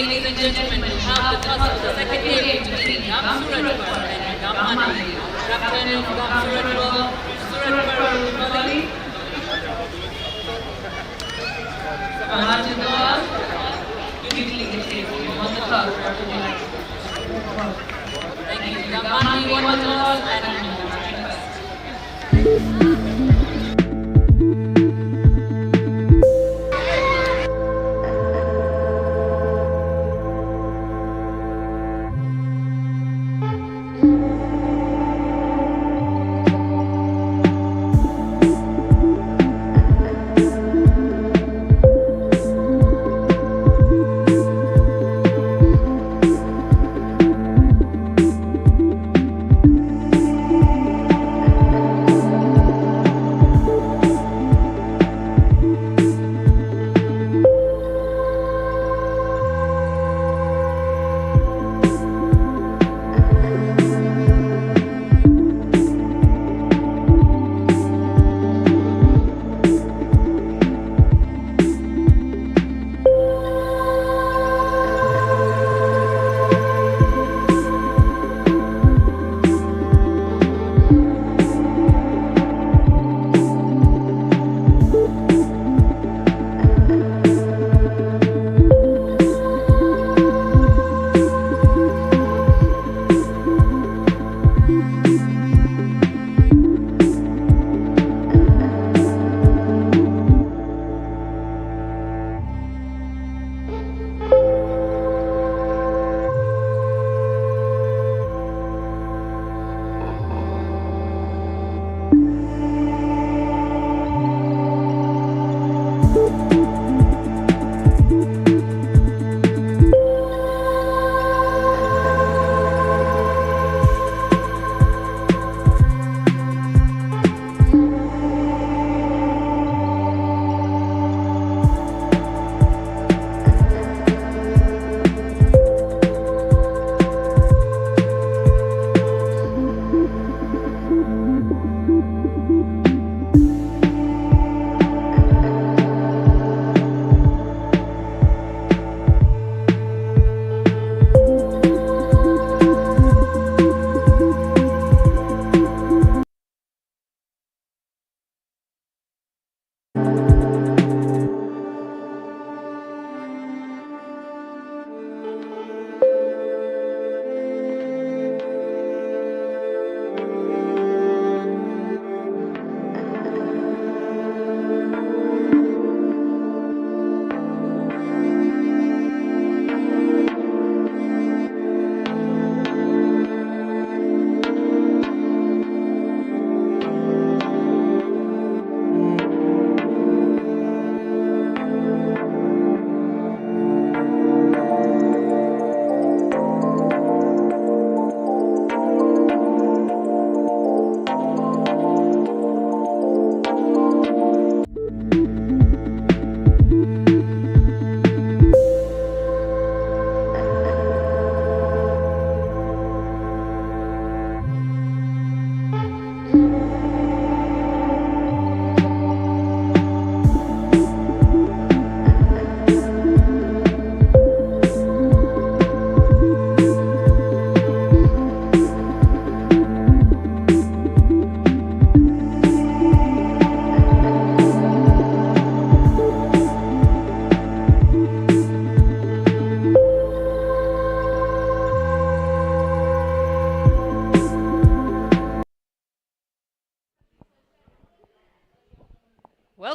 ladies and gentlemen, we have the toss of the second game between Inter-Gaam Surajpar and Inter-Gaam Mandvi. Captain of Inter-Gaam Surajpar, Surajpar, Congratulations, quickly won the toss. Thank you. Inter-Gaam Mandvi won the toss and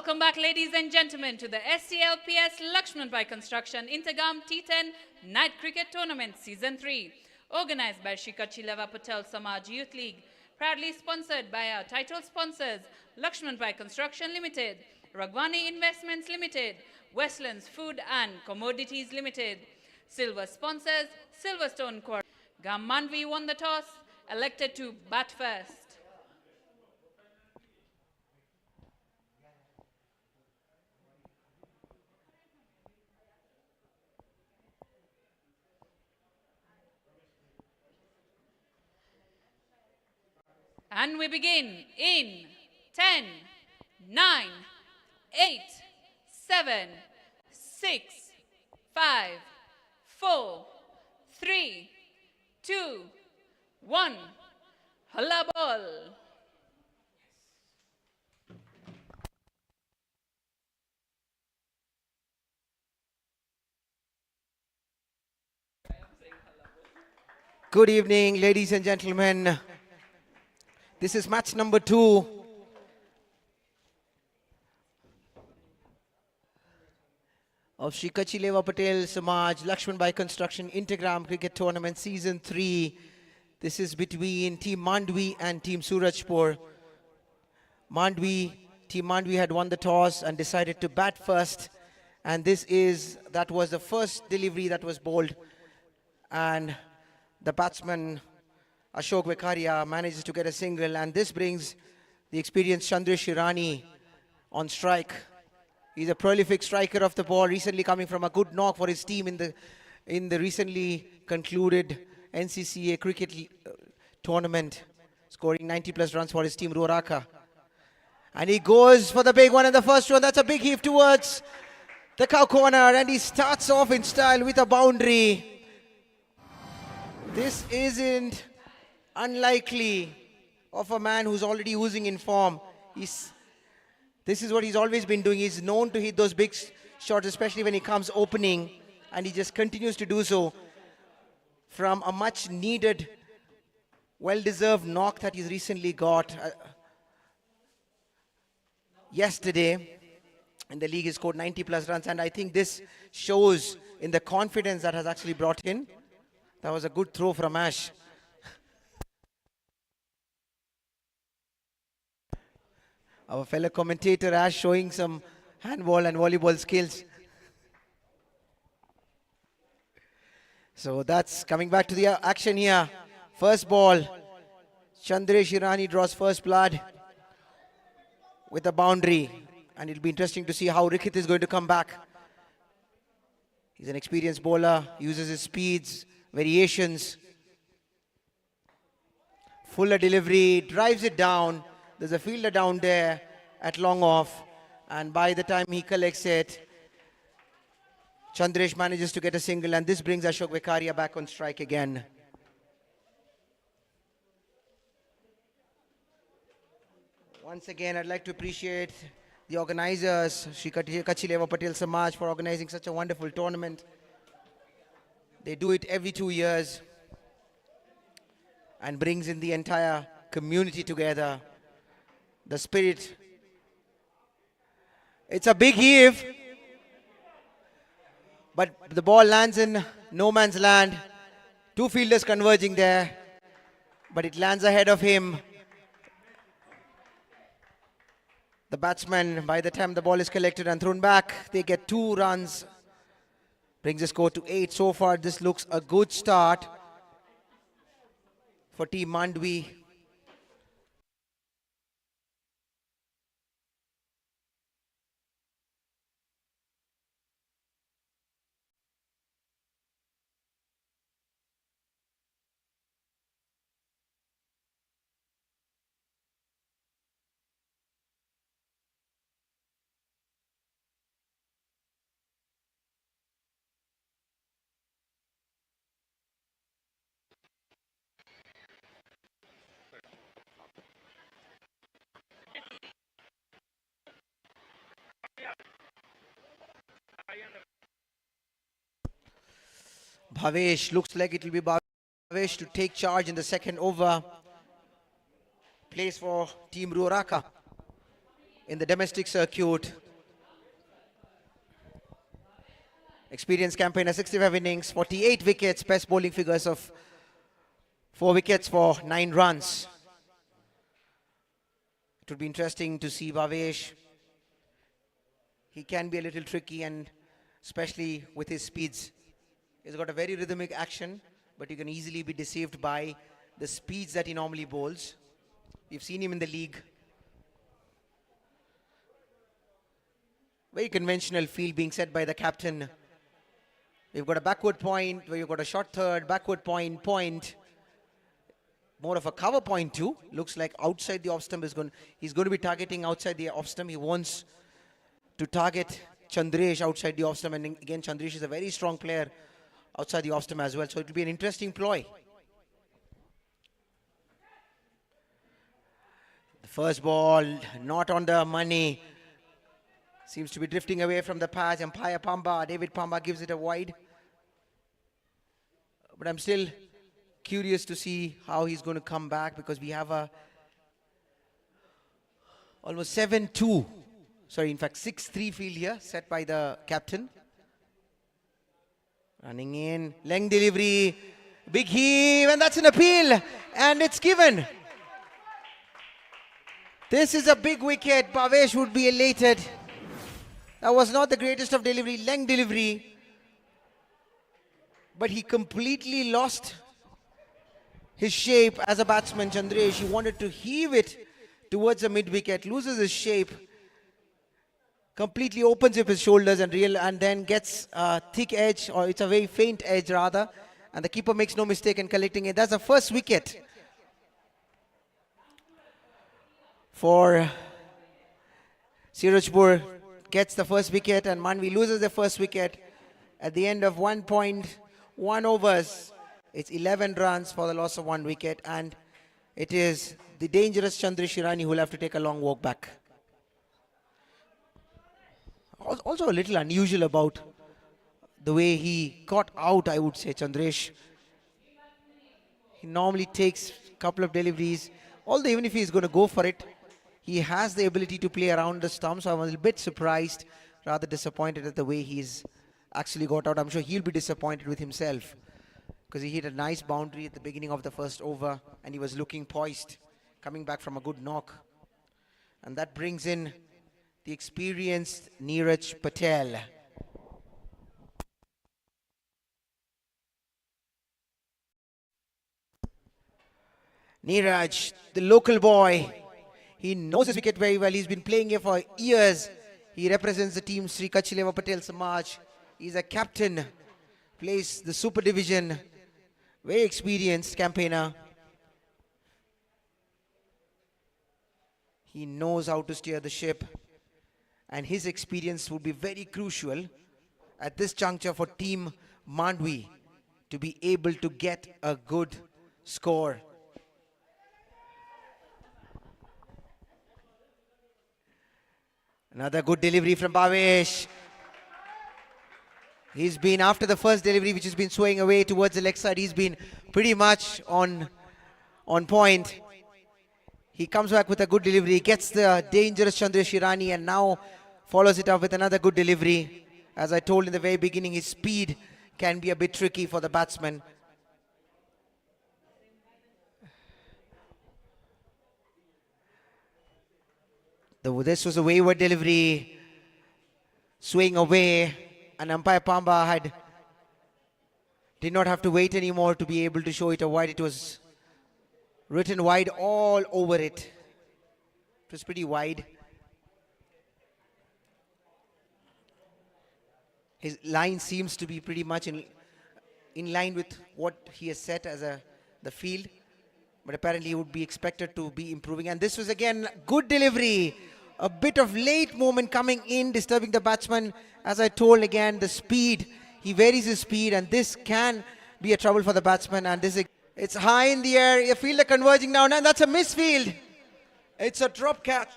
welcome back, ladies and gentlemen, to the SCLPS Laxmanbhai Construction Inter-Gaam T10 Night Cricket Tournament Season 3, organized by Shikachilava Patel Samaj Youth League, proudly sponsored by our title sponsors, Laxmanbhai Construction Limited, Ragwani Investments Limited, Westlands Food and Commodities Limited. Silver sponsors, Silverstone Quarry. Gaam Mandvi won the toss, elected to bat first. And we begin in 10, 9, 8, 7, 6, 5, 4, 3, 2, 1. Halla ball. Good evening, ladies and gentlemen. This is match number 2 of Shri Kachileva Patel Samaj Laxmanbhai Construction Inter-Gaam Cricket Tournament Season 3. This is between Team Mandvi and Team Surajpar. Team Mandvi had won the toss and decided to bat first. And that was the first delivery that was bowled. And the batsman Ashok Vekaria manages to get a single, and this brings the experienced Chandresh Irani on strike. He's a prolific striker of the ball, recently coming from a good knock for his team in the recently concluded NCCA cricket tournament, scoring 90 plus runs for his team Roraka. And he goes for the big one in the first one. That's a big heave towards the cow corner, and he starts off in style with a boundary. This isn't unlikely of a man who's already oozing in form. This is what he's always been doing. He's known to hit those big shots, especially when he comes opening, and he just continues to do so from a much needed, well-deserved knock that he's recently got yesterday. In the league, he scored 90 plus runs, and I think this shows in the confidence that has actually brought in. That was a good throw from Ash. Our fellow commentator Ash showing some handball and volleyball skills. So that's coming back to the action here. First ball. Chandresh Irani draws first blood with a boundary. And it'll be interesting to see how Rikit is going to come back. He's an experienced bowler, uses his speeds, variations. Fuller delivery, drives it down. There's a fielder down there at long off. And by the time he collects it, Chandresh manages to get a single. And this brings Ashok Vekaria back on strike again. Once again, I'd like to appreciate the organizers, Shri Kachileva Patel Samaj, for organizing such a wonderful tournament. They do it every 2 years and brings in the entire community together. The spirit. It's a big heave, but the ball lands in no man's land. Two fielders converging there, but it lands ahead of him. The batsman, by the time the ball is collected and thrown back, they get 2 runs. Brings the score to 8. So far, this looks a good start for Team Mandvi. Bhavesh, looks like it will be Bhavesh to take charge in the second over. Plays for Team Roraka in the domestic circuit. Experienced campaigner, 65 innings, 48 wickets, best bowling figures of 4 wickets for 9 runs. It would be interesting to see Bhavesh. He can be a little tricky, and especially with his speeds. He's got a very rhythmic action, but you can easily be deceived by the speeds that he normally bowls. We've seen him in the league. Very conventional field being set by the captain. We've got a backward point, where you've got a short third, backward point, point. More of a cover point too. Looks like outside the off stump he's going to be targeting outside the off stump. He wants to target Chandresh outside the off stump. And again, Chandresh is a very strong player outside the off stump as well. So it will be an interesting ploy. The first ball, not on the money. Seems to be drifting away from the patch. Umpire Pamba, David Pamba gives it a wide. But I'm still curious to see how he's going to come back, because we have a almost 7-2. Sorry, in fact 6-3 field here set by the captain. Running in, length delivery, big heave, and that's an appeal, and it's given. This is a big wicket. Bhavesh would be elated. That was not the greatest of delivery, length delivery, but he completely lost his shape as a batsman. Chandresh, he wanted to heave it towards the mid wicket, loses his shape, completely opens up his shoulders and then gets a thick edge, or it's a very faint edge rather, and the keeper makes no mistake in collecting it. That's the first wicket for Surajpar. Gets the first wicket, and Mandvi loses the first wicket at the end of 1.1 overs. It's 11 runs for the loss of 1 wicket, and it is the dangerous Chandresh Irani who will have to take a long walk back. Also a little unusual about the way he got out, I would say, Chandresh. He normally takes a couple of deliveries, although even if he's going to go for it, he has the ability to play around the stump. So I'm a little bit surprised, rather disappointed at the way he's actually got out. I'm sure he'll be disappointed with himself, because he hit a nice boundary at the beginning of the first over and he was looking poised, coming back from a good knock. And that brings in the experienced Neeraj Patel. Neeraj, the local boy, he knows his wicket very well. He's been playing here for years. He represents the team Sri Kachileva Patel Samaj. He's a captain, plays the Super Division, very experienced campaigner. He knows how to steer the ship, and his experience would be very crucial at this juncture for Team Mandvi to be able to get a good score. Another good delivery from Bhavesh. He's been, after the first delivery, which has been swaying away towards the leg side, he's been pretty much on point. He comes back with a good delivery, gets the dangerous Chandresh Irani, and now follows it up with another good delivery. As I told in the very beginning, his speed can be a bit tricky for the batsman. This was a wayward delivery, swaying away, and umpire Pamba did not have to wait anymore to be able to show it a wide. It was written wide all over it. It was pretty wide. His line seems to be pretty much in line with what he has set as the field, but apparently he would be expected to be improving. And this was again good delivery. A bit of late movement coming in, disturbing the batsman. As I told again, the speed, he varies his speed, and this can be a trouble for the batsman. And it's high in the air, a fielder converging down, and that's a misfield. It's a drop catch.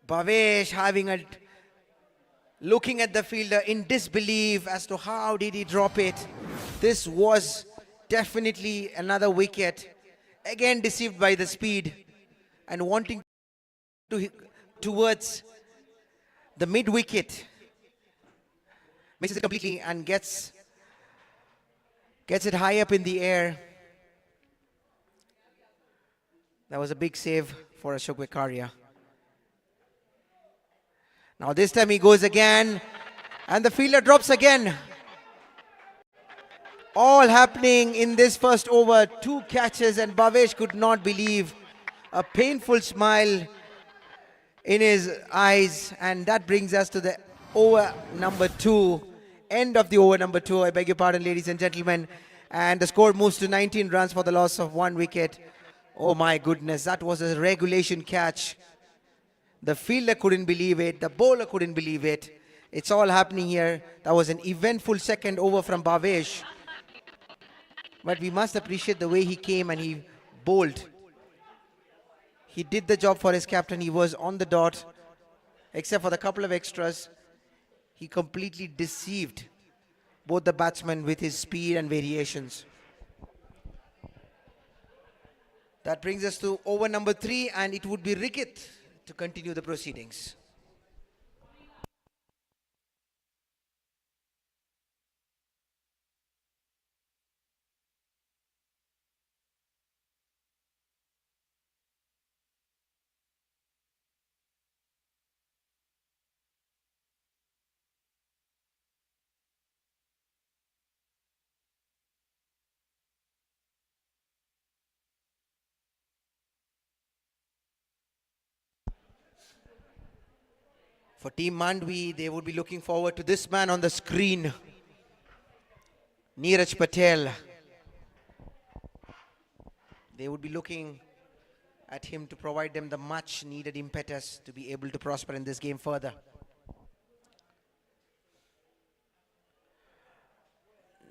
Bhavesh looking at the fielder in disbelief as to how did he drop it. This was definitely another wicket. Again deceived by the speed and wanting towards the mid wicket. Misses it completely and gets it high up in the air. That was a big save for Ashok Vekaria. Now this time he goes again, and the fielder drops again. All happening in this first over, 2 catches, and Bhavesh could not believe. A painful smile in his eyes, and that brings us to the over number 2. End of the over number 2, I beg your pardon, ladies and gentlemen. And the score moves to 19 runs for the loss of 1 wicket. Oh my goodness, that was a regulation catch. The fielder couldn't believe it, the bowler couldn't believe it. It's all happening here. That was an eventful second over from Bhavesh. But we must appreciate the way he came and he bowled. He did the job for his captain. He was on the dot. Except for the couple of extras, he completely deceived both the batsmen with his speed and variations. That brings us to over number 3, and it would be Rickett to continue the proceedings. For Team Mandvi, they would be looking forward to this man on the screen, Neeraj Patel. They would be looking at him to provide them the much needed impetus to be able to prosper in this game further.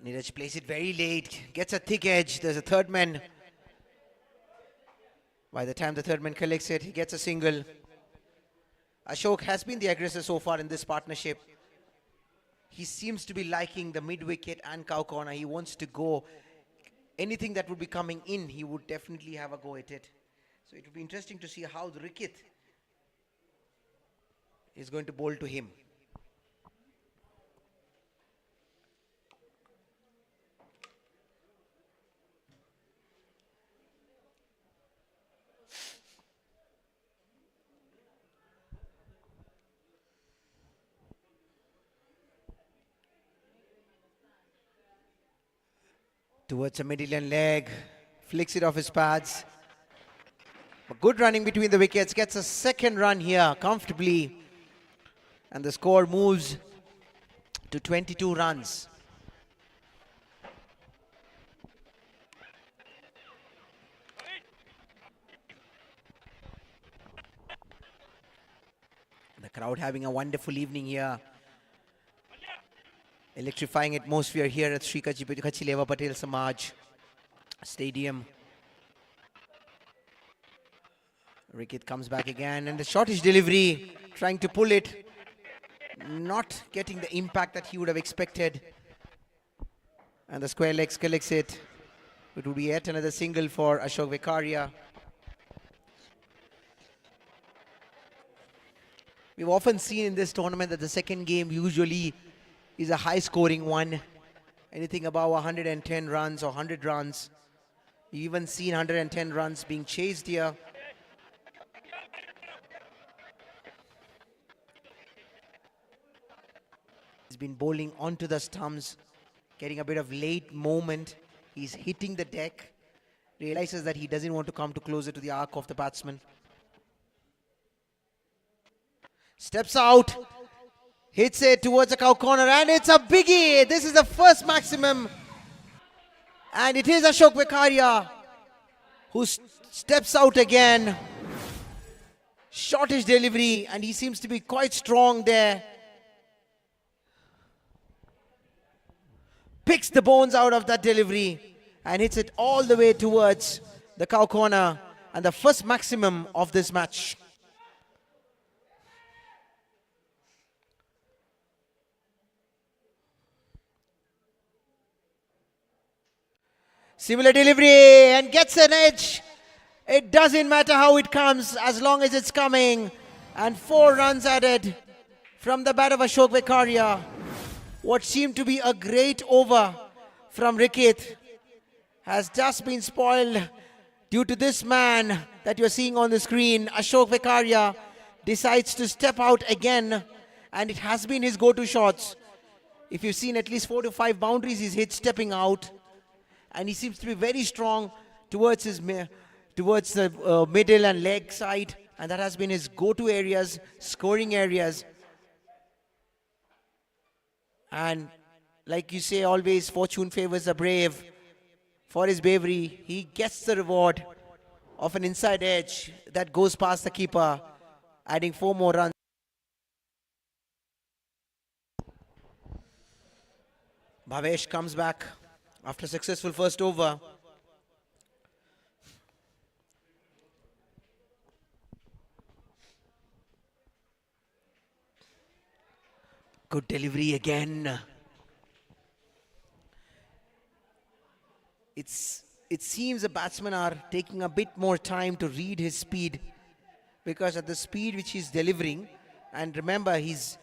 Neeraj plays it very late, gets a thick edge. There's a third man. By the time the third man collects it, he gets a single. Ashok has been the aggressor so far in this partnership. He seems to be liking the mid-wicket and cow corner. He wants to go. Anything that would be coming in, he would definitely have a go at it. So it would be interesting to see how the Rickett is going to bowl to him. Towards a middle leg, flicks it off his pads. But good running between the wickets, gets a second run here comfortably. And the score moves to 22 runs. The crowd having a wonderful evening here. Electrifying atmosphere here at Sri Kachileva Patel Samaj Stadium. Rickett comes back again and the shortish delivery, trying to pull it, not getting the impact that he would have expected. And the square legs collects it. It would be yet another single for Ashok Vekaria. We've often seen in this tournament that the second game usually is a high scoring one. Anything above 110 runs or 100 runs. You've even seen 110 runs being chased here. He's been bowling onto the stumps, getting a bit of late moment. He's hitting the deck, realizes that he doesn't want to come too closer to the arc of the batsman. Steps out, hits it towards the cow corner, and it's a biggie. This is the first maximum. And it is Ashok Vekaria who steps out again. Shortish delivery, and he seems to be quite strong there. Picks the bones out of that delivery and hits it all the way towards the cow corner, and the first maximum of this match. Similar delivery and gets an edge. It doesn't matter how it comes as long as it's coming. And 4 runs added from the bat of Ashok Vekaria. What seemed to be a great over from Rickett has just been spoiled due to this man that you're seeing on the screen. Ashok Vekaria decides to step out again, and it has been his go-to shots. If you've seen at least 4 to 5 boundaries he's hit stepping out. And he seems to be very strong towards the middle and leg side, and that has been his go-to areas, scoring areas. And like you say, always fortune favors the brave. For his bravery, he gets the reward of an inside edge that goes past the keeper, adding 4 more runs. Bhavesh comes back after a successful first over. Good delivery again. It seems the batsmen are taking a bit more time to read his speed, because at the speed which he's delivering, and remember he's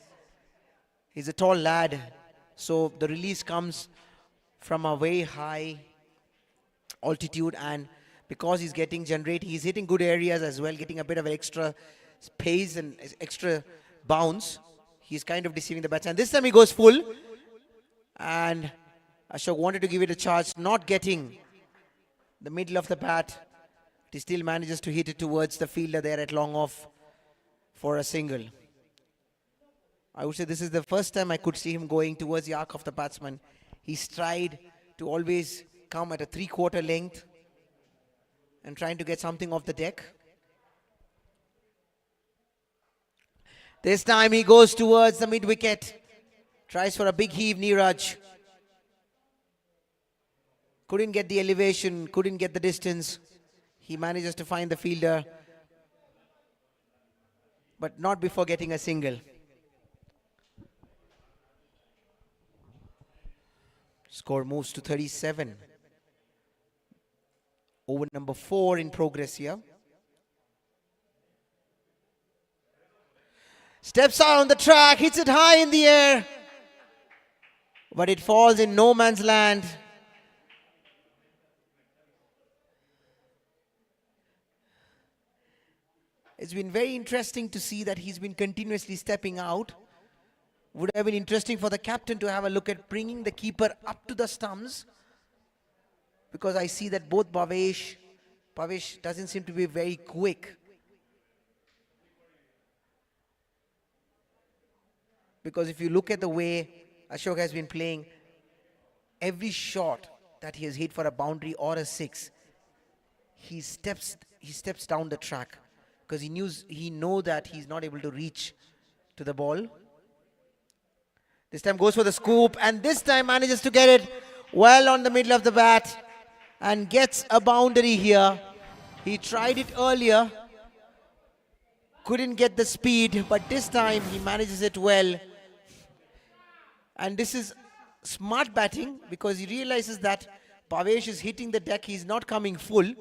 a tall lad, so the release comes from a very high altitude, and because he's hitting good areas as well, getting a bit of extra pace and extra bounce. He's kind of deceiving the batsman. This time he goes full, and Ashok wanted to give it a charge, not getting the middle of the bat. He still manages to hit it towards the fielder there at long off for a single. I would say this is the first time I could see him going towards the arc of the batsman. He's tried to always come at a 3/4 length and trying to get something off the deck. This time he goes towards the mid-wicket. Tries for a big heave, Neeraj. Couldn't get the elevation, couldn't get the distance. He manages to find the fielder, but not before getting a single. Score moves to 37. Over number 4 in progress here. Steps out on the track, hits it high in the air, but it falls in no man's land. It's been very interesting to see that he's been continuously stepping out. Would have been interesting for the captain to have a look at bringing the keeper up to the stumps, because I see that both Bhavesh doesn't seem to be very quick. Because if you look at the way Ashok has been playing, every shot that he has hit for a boundary or a 6, he steps down the track, because he knows that he's not able to reach to the ball. This time goes for the scoop, and this time manages to get it well on the middle of the bat and gets a boundary here. He tried it earlier, couldn't get the speed, but this time he manages it well. And this is smart batting, because he realizes that Bhavesh is hitting the deck, he's not coming full.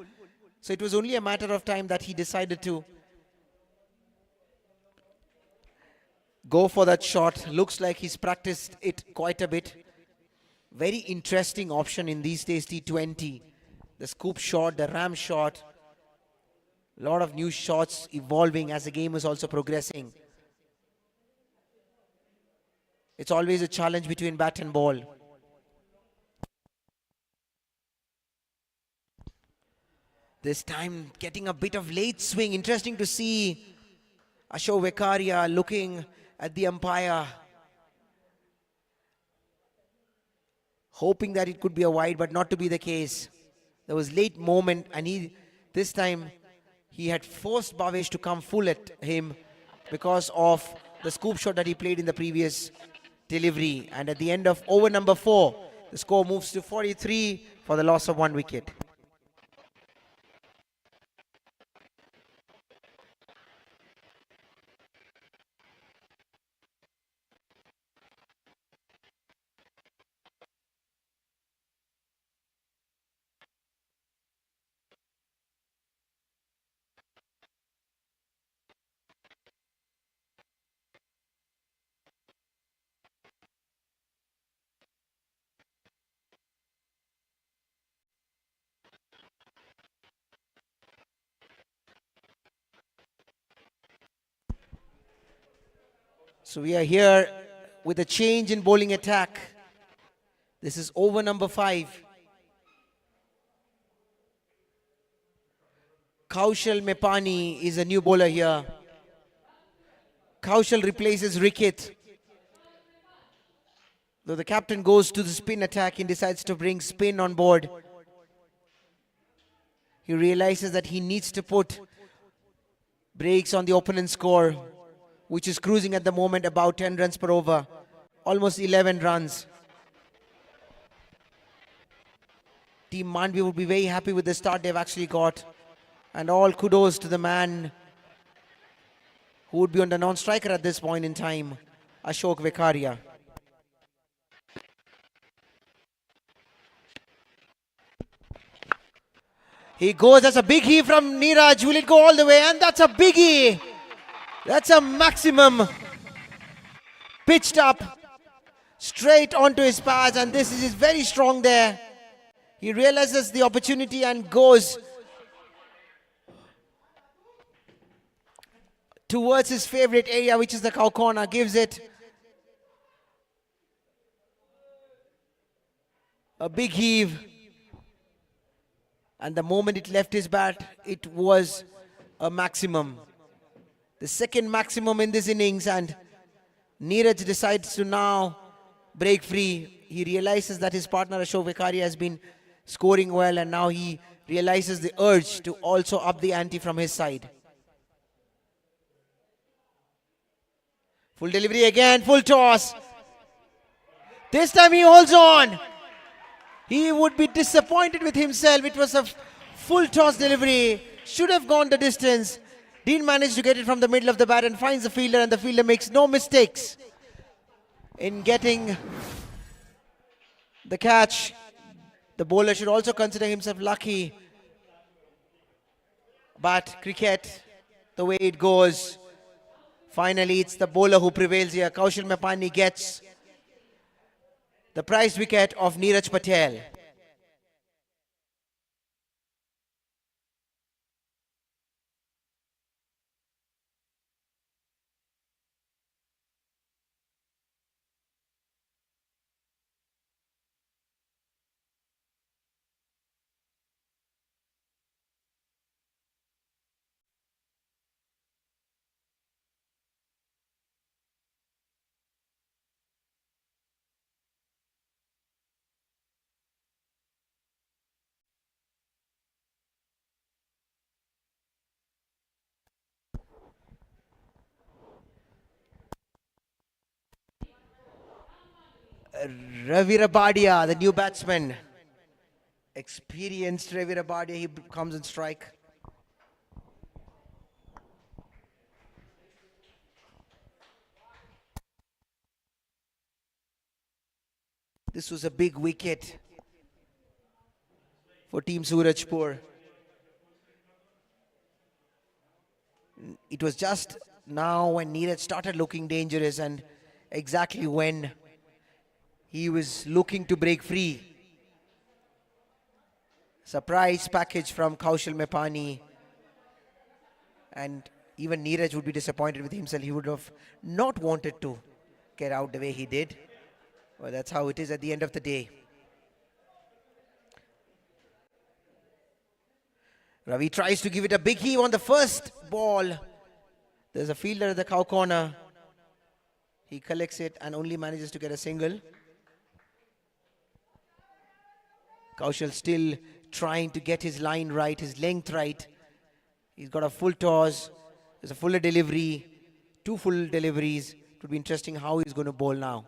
So it was only a matter of time that he decided to go for that shot. Looks like he's practiced it quite a bit. Very interesting option in these days, T20. The scoop shot, the ram shot. A lot of new shots evolving as the game is also progressing. It's always a challenge between bat and ball. This time getting a bit of late swing. Interesting to see Ashok Vekaria looking at the umpire, hoping that it could be a wide, but not to be the case. There was late moment, and this time he had forced Bhavesh to come full at him because of the scoop shot that he played in the previous delivery. And at the end of over number 4, the score moves to 43 for the loss of 1 wicket. So we are here with a change in bowling attack. This is over number 5. Kaushal Mepani is a new bowler here. Kaushal replaces Ricket. Though the captain goes to the spin attack and decides to bring spin on board, he realizes that he needs to put brakes on the opponent's score, which is cruising at the moment about 10 runs per over, almost 11 runs. Team Mandvi would be very happy with the start they've actually got. And all kudos to the man who would be on the non-striker at this point in time, Ashok Vekaria. He goes, that's a big heave from Neeraj. Will it go all the way? And that's a biggie. That's a maximum. Pitched up straight onto his pads, and this is very strong there. He realizes the opportunity and goes towards his favorite area, which is the cow corner, gives it a big heave. And the moment it left his bat, it was a maximum. The second maximum in this innings, and Neeraj decides to now break free. He realizes that his partner Ashok Vekaria has been scoring well, and now he realizes the urge to also up the ante from his side. Full delivery again, full toss. This time he holds on. He would be disappointed with himself. It was a full toss delivery. Should have gone the distance. Didn't manage to get it from the middle of the bat and finds the fielder, and the fielder makes no mistakes in getting the catch. The bowler should also consider himself lucky. But cricket, the way it goes, finally it's the bowler who prevails here. Kaushal Mepani gets the prized wicket of Neeraj Patel. Ravi Rabadia, the new batsman. Experienced Ravi Rabadia, he comes in strike. This was a big wicket for Team Surajpur. It was just now when Neeraj started looking dangerous, and exactly when he was looking to break free. Surprise package from Kaushal Mepani. And even Neeraj would be disappointed with himself. He would have not wanted to get out the way he did. Well, that's how it is at the end of the day. Ravi tries to give it a big heave on the first ball. There's a fielder at the cow corner. He collects it and only manages to get a single. Kaushal still trying to get his line right, his length right. He's got a full toss. There's a fuller delivery. 2 full deliveries. It would be interesting how he's going to bowl now.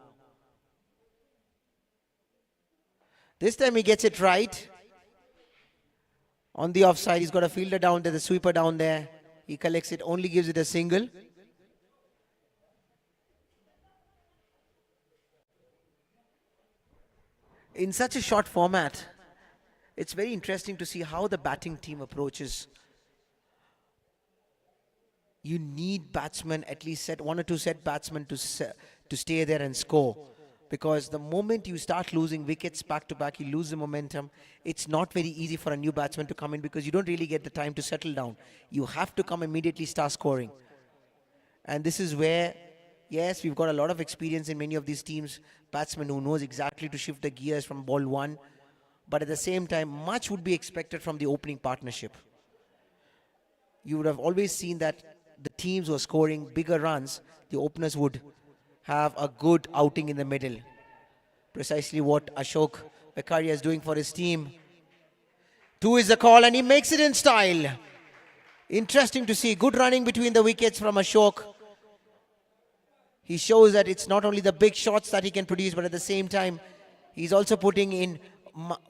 This time he gets it right. On the offside, he's got a fielder down there, the sweeper down there. He collects it, only gives it a single. In such a short format, it's very interesting to see how the batting team approaches. You need batsmen, at least 1 or 2 set batsmen to stay there and score. Because the moment you start losing wickets back to back, you lose the momentum. It's not very easy for a new batsman to come in because you don't really get the time to settle down. You have to come immediately, start scoring. And this is where, yes, we've got a lot of experience in many of these teams. Batsmen who knows exactly to shift the gears from ball 1. But at the same time, much would be expected from the opening partnership. You would have always seen that the teams who are scoring bigger runs, the openers would have a good outing in the middle. Precisely what Ashok Vekaria is doing for his team. 2 is the call, and he makes it in style. Interesting to see. Good running between the wickets from Ashok. He shows that it's not only the big shots that he can produce, but at the same time, he's also putting in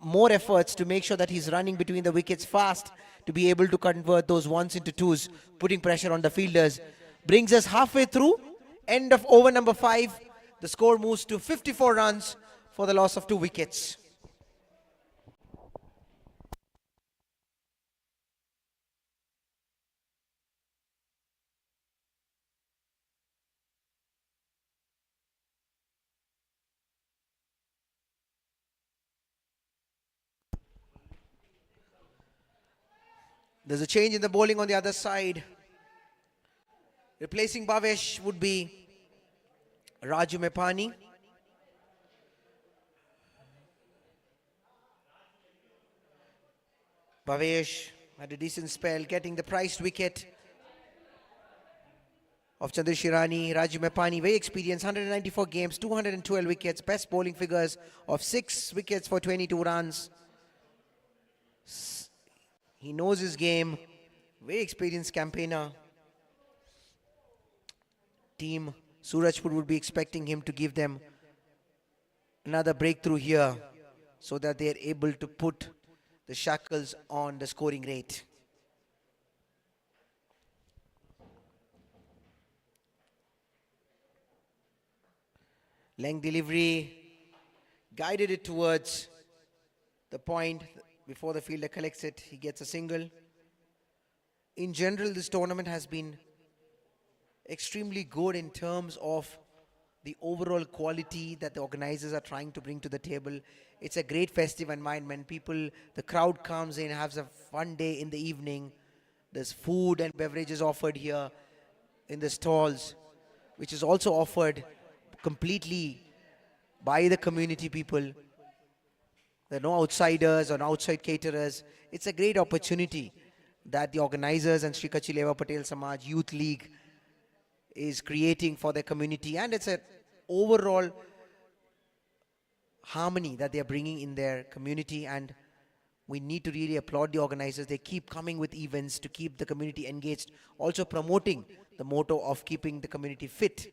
more efforts to make sure that he's running between the wickets fast to be able to convert those ones into twos, putting pressure on the fielders. Brings us halfway through, end of over number 5. The score moves to 54 runs for the loss of 2 wickets. There's a change in the bowling on the other side. Replacing Bhavesh would be Raju Mepani. Bhavesh had a decent spell, getting the priced wicket of Chandrashirani. Raju Mepani, very experienced, 194 games, 212 wickets, best bowling figures of 6 wickets for 22 runs. He knows his game, very experienced campaigner. Team Surajpur would be expecting him to give them another breakthrough here so that they are able to put the shackles on the scoring rate. Length delivery, guided it towards the point. Before the fielder collects it, he gets a single. In general, this tournament has been extremely good in terms of the overall quality that the organizers are trying to bring to the table. It's a great festive environment. The crowd comes in, has a fun day in the evening. There's food and beverages offered here in the stalls, which is also offered completely by the community people. There are no outsiders or outside caterers. It's a great opportunity that the organizers and Sri Kachi Leva Patel Samaj Youth League is creating for their community, and it's an overall harmony that they are bringing in their community, and we need to really applaud the organizers. They keep coming with events to keep the community engaged, also promoting the motto of keeping the community fit.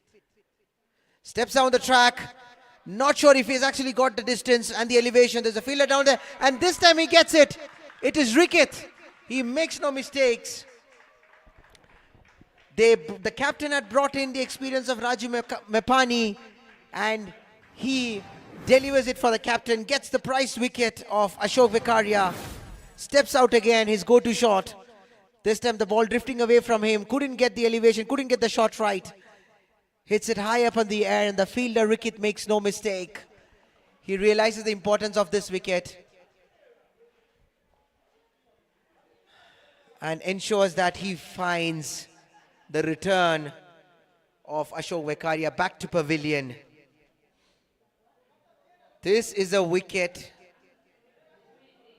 Steps down the track, not sure if he's actually got the distance and the elevation. There's a fielder down there, and this time he gets it. It is Rickett. He makes no mistakes. The captain had brought in the experience of Raju Mepani, and he delivers it for the captain, gets the priced wicket of Ashok Vikaria, steps out again, his go-to shot. This time the ball drifting away from him, couldn't get the elevation, couldn't get the shot right. Hits it high up in the air, and the fielder Rickett makes no mistake. He realizes the importance of this wicket and ensures that he finds the return of Ashok Vikaria back to pavilion. This is a wicket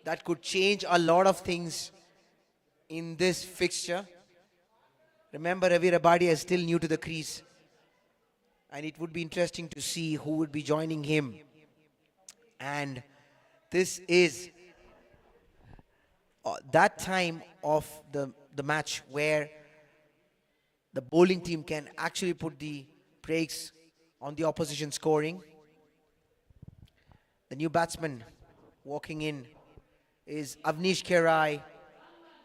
that could change a lot of things in this fixture. Remember, Ravi Rabadi is still new to the crease, and it would be interesting to see who would be joining him. And this is that time of the match where the bowling team can actually put the brakes on the opposition scoring. The new batsman walking in is Avnish Kerai.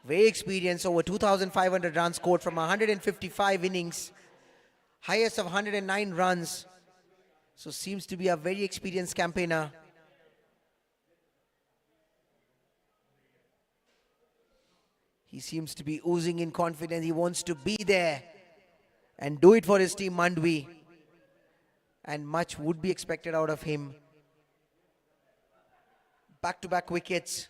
Very experienced, over 2,500 runs scored from 155 innings. Highest of 109 runs. So seems to be a very experienced campaigner. He seems to be oozing in confidence. He wants to be there and do it for his team Mandvi. And much would be expected out of him. Back-to-back wickets.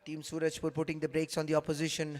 Team Surajpur putting the brakes on the opposition.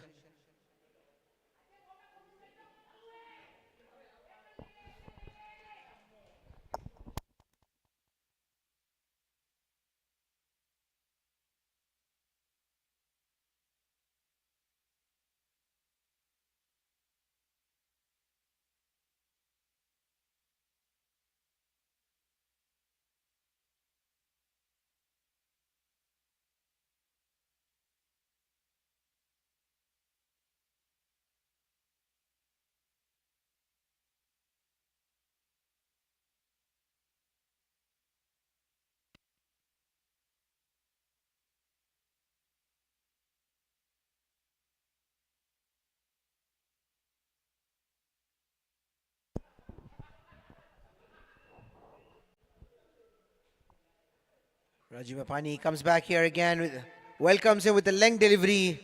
Raju Mapani comes back here again, welcomes him with a length delivery.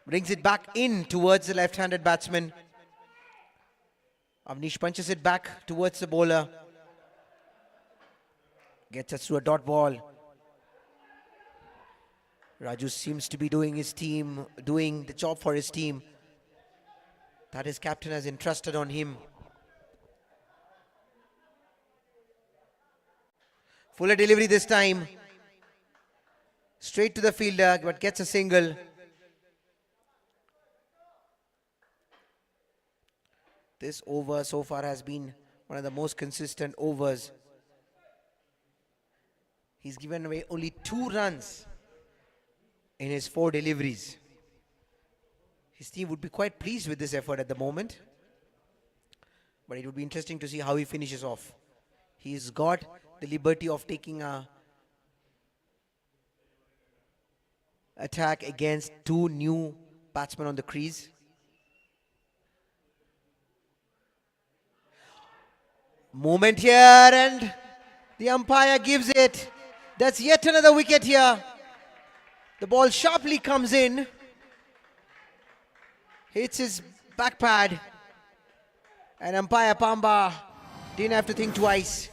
Brings it back in towards the left-handed batsman. Avnish punches it back towards the bowler. Gets us to a dot ball. Raju seems to be doing the job for his team that his captain has entrusted on him. Fuller delivery this time. Straight to the fielder, but gets a single. This over so far has been one of the most consistent overs. He's given away only 2 runs in his 4 deliveries. His team would be quite pleased with this effort at the moment. But it would be interesting to see how he finishes off. He's got the liberty of taking a attack against 2 new batsmen on the crease. Moment here, and the umpire gives it. That's yet another wicket here. The ball sharply comes in, hits his back pad, and umpire Pamba didn't have to think twice.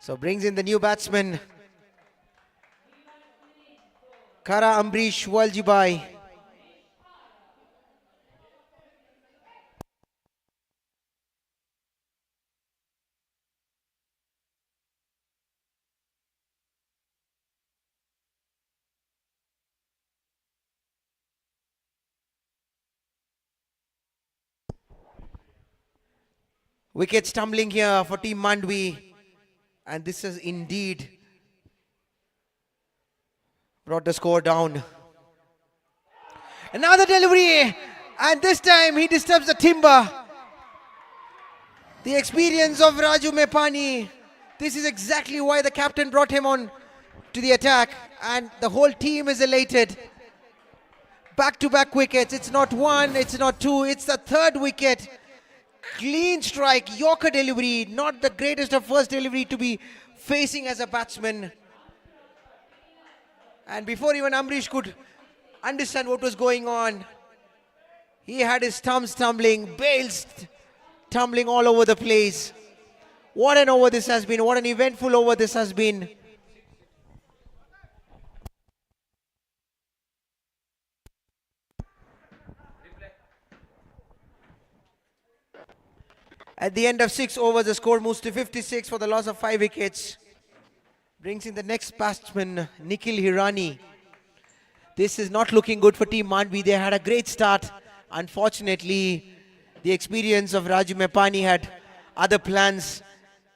So brings in the new batsman, Kara Ambrish Waljibai. Wickets tumbling here for Team Mandvi, and this has indeed brought the score down. Another delivery, and this time he disturbs the timber. The experience of Raju Mepani. This is exactly why the captain brought him on to the attack, and the whole team is elated. Back-to-back wickets. It's not 1, it's not 2, it's the 3rd wicket. Clean strike, Yorker delivery, not the greatest of first delivery to be facing as a batsman. And before even Ambrish could understand what was going on, he had his thumbs tumbling, bails tumbling all over the place. What an over this has been, what an eventful over this has been. At the end of 6 overs, the score moves to 56 for the loss of 5 wickets. Brings in the next batsman, Nikhil Hirani. This is not looking good for Team Mandvi. They had a great start. Unfortunately, the experience of Raju Mepani had other plans,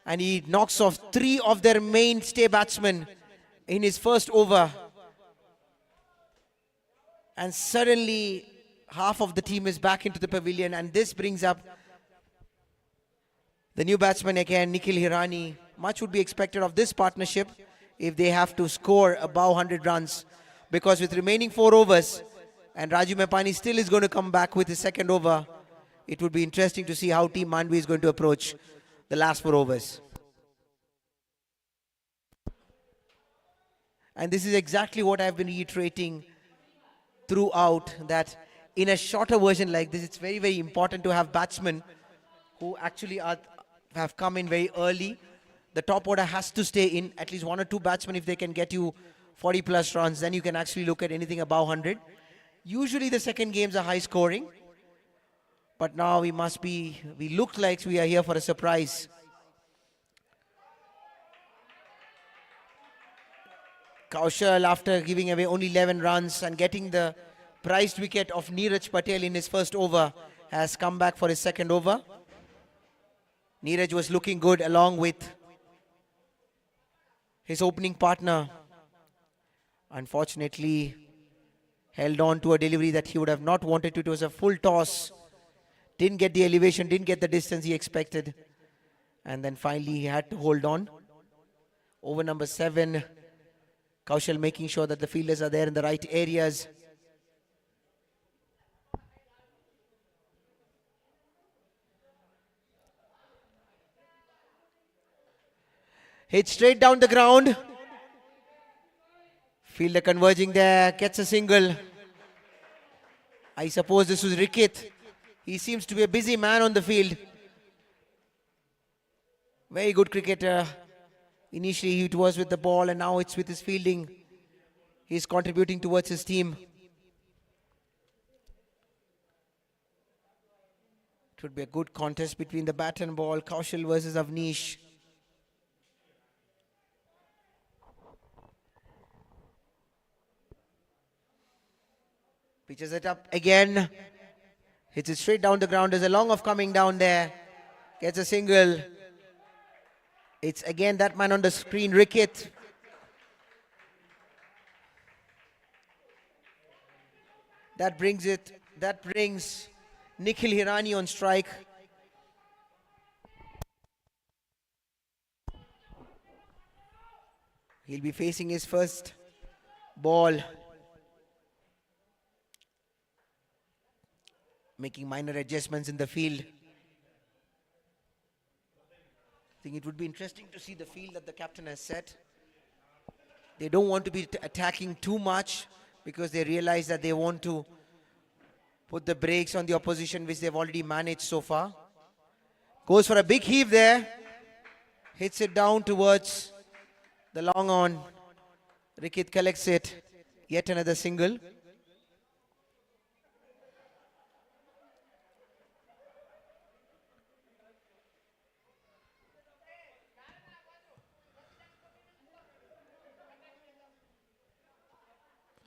and he knocks off 3 of their mainstay batsmen in his first over. And suddenly, half of the team is back into the pavilion, and this brings up the new batsman again, Nikhil Hirani. Much would be expected of this partnership if they have to score above 100 runs. Because with remaining 4 overs, and Raju Mepani still is going to come back with his second over, it would be interesting to see how Team Mandvi is going to approach the last 4 overs. And this is exactly what I've been reiterating throughout, that in a shorter version like this, it's very, very important to have batsmen who actually have come in very early. The top order has to stay in, at least one or two batsmen. If they can get you 40 plus runs, then you can actually look at anything above 100. Usually the second games are high scoring, but now we look like we are here for a surprise. Kaushal, after giving away only 11 runs and getting the prized wicket of Neeraj Patel in his first over, has come back for his second over. Neeraj was looking good along with his opening partner. Unfortunately, held on to a delivery that he would have not wanted to. It was a full toss. Didn't get the elevation, didn't get the distance he expected. And then finally he had to hold on. Over number 7, Kaushal making sure that the fielders are there in the right areas. Hit straight down the ground. Fielder converging there, gets a single. I suppose this was Rickett. He seems to be a busy man on the field. Very good cricketer. Initially it was with the ball and now it's with his fielding. He's contributing towards his team. It would be a good contest between the bat and ball. Kaushal versus Avnish. Pitches it up again. Hits it straight down the ground. There's a long off coming down there. Gets a single. It's again that man on the screen, Rickett. That brings Nikhil Hirani on strike. He'll be facing his first ball. Making minor adjustments in the field. I think it would be interesting to see the field that the captain has set. They don't want to be attacking too much because they realize that they want to put the brakes on the opposition, which they've already managed so far. Goes for a big heave there. Hits it down towards the long on. Rickett collects it. Yet another single.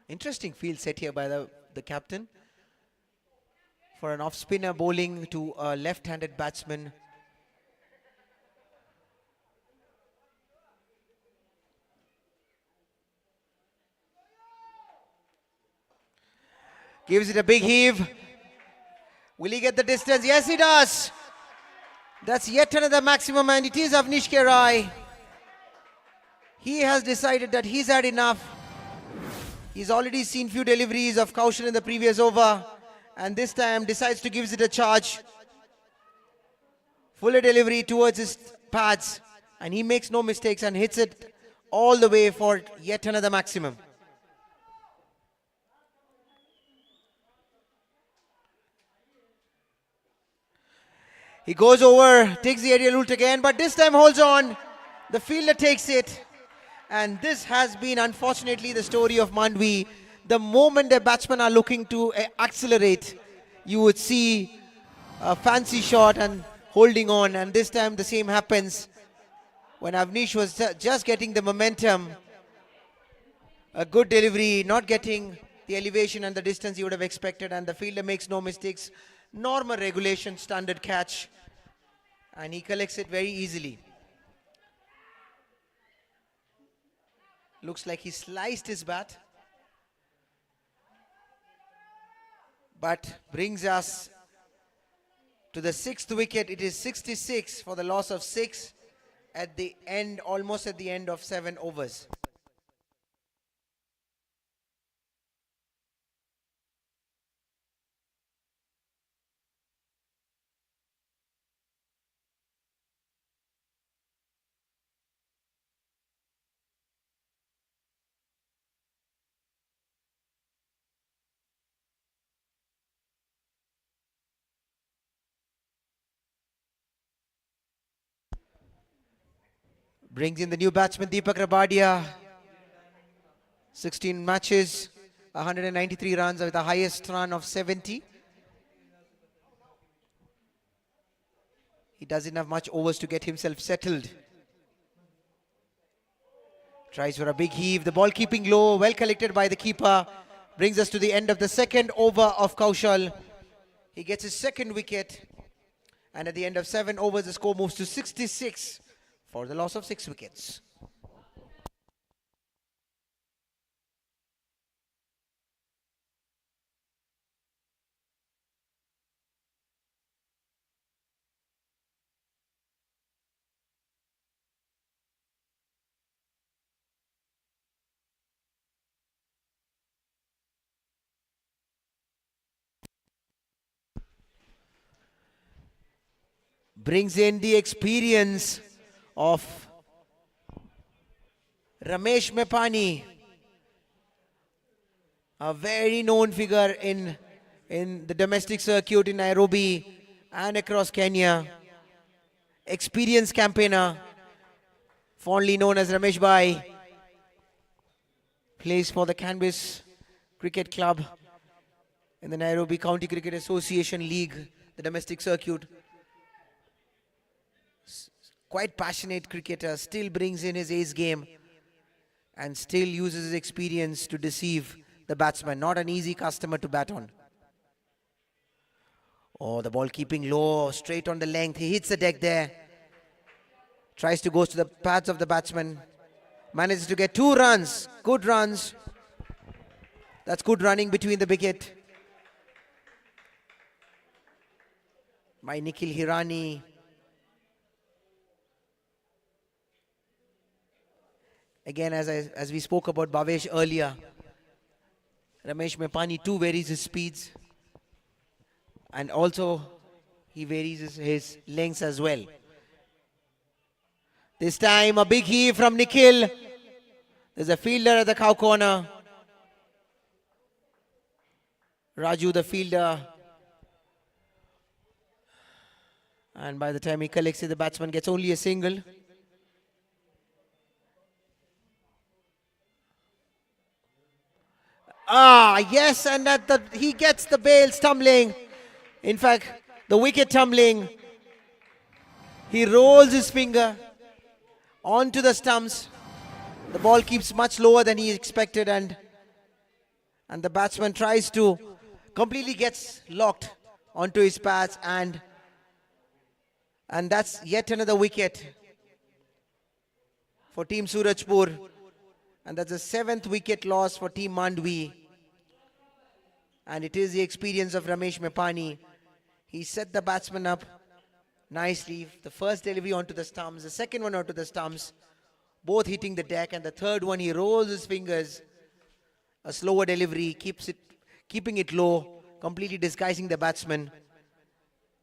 Interesting field set here by the captain. For an off-spinner bowling to a left-handed batsman. Gives it a big heave. Will he get the distance? Yes, he does. That's yet another maximum, and it is Avnish Rai. He has decided that he's had enough. He's already seen few deliveries of Kaushal in the previous over, and this time decides to give it a charge. Fuller delivery towards his pads, and he makes no mistakes and hits it all the way for yet another maximum. He goes over, takes the aerial route again, but this time holds on. The fielder takes it. And this has been, unfortunately, the story of Mandvi. The moment the batsmen are looking to accelerate, you would see a fancy shot and holding on. And this time the same happens. When Avnish was just getting the momentum, a good delivery, not getting the elevation and the distance you would have expected. And the fielder makes no mistakes. Normal regulation, standard catch. And he collects it very easily. Looks like he sliced his bat. But brings us to the 6th wicket. It is 66 for the loss of 6 at the end, almost at the end of 7 overs. Brings in the new batsman Deepak Rabadia. 16 matches, 193 runs with the highest run of 70. He doesn't have much overs to get himself settled. Tries for a big heave. The ball keeping low, well collected by the keeper. Brings us to the end of the second over of Kaushal. He gets his second wicket. And at the end of 7 overs, the score moves to 66 for the loss of 6 wickets. Brings in the experience of Ramesh Mepani, a very known figure in the domestic circuit in Nairobi and across Kenya. Experienced campaigner, fondly known as Rameshbhai, plays for the Canvas Cricket Club in the Nairobi County Cricket Association League, the domestic circuit. Quite passionate cricketer, still brings in his ace game and still uses his experience to deceive the batsman. Not an easy customer to bat on. Oh, the ball keeping low, straight on the length. He hits the deck there. Tries to go to the pads of the batsman. Manages to get 2 runs. Good runs. That's good running between the wicket. By Nikhil Hirani. Again, as we spoke about Bhavesh earlier, Ramesh Mepani too varies his speeds. And also, he varies his lengths as well. This time, a big heave from Nikhil. There's a fielder at the cow corner. Raju, the fielder. And by the time he collects it, the batsman gets only a single. Ah, yes, and he gets the bails tumbling. In fact, the wicket tumbling. He rolls his finger onto the stumps. The ball keeps much lower than he expected, and the batsman tries to completely gets locked onto his pads, and that's yet another wicket for Team Surajpur. And that's the 7th wicket loss for Team Mandvi. And it is the experience of Ramesh Mepani. He set the batsman up nicely. The first delivery onto the stumps, the second one onto the stumps, both hitting the deck. And the third one, he rolls his fingers. A slower delivery, keeping it low, completely disguising the batsman,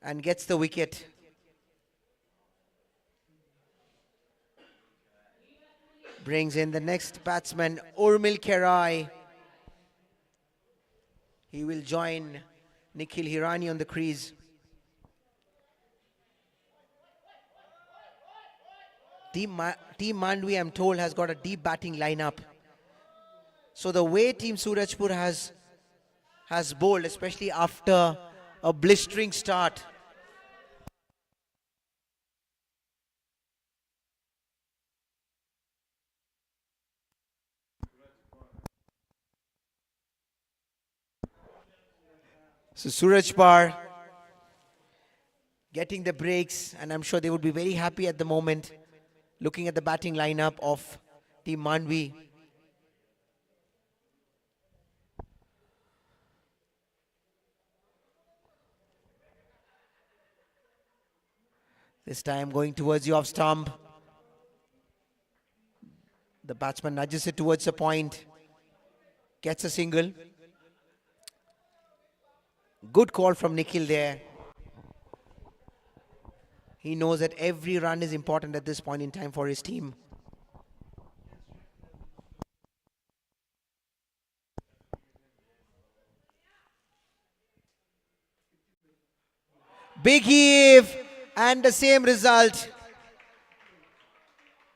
and gets the wicket. Brings in the next batsman, Urmil Kerai. He will join Nikhil Hirani on the crease. Team Mandvi, I'm told, has got a deep batting lineup. So the way Team Surajpur has bowled, especially after a blistering start, so Surajpar getting the breaks, and I'm sure they would be very happy at the moment looking at the batting lineup of Team Mandvi. This time going towards the off stump. The batsman nudges it towards the point. Gets a single. Good call from Nikhil there. He knows that every run is important at this point in time for his team. Big heave and the same result.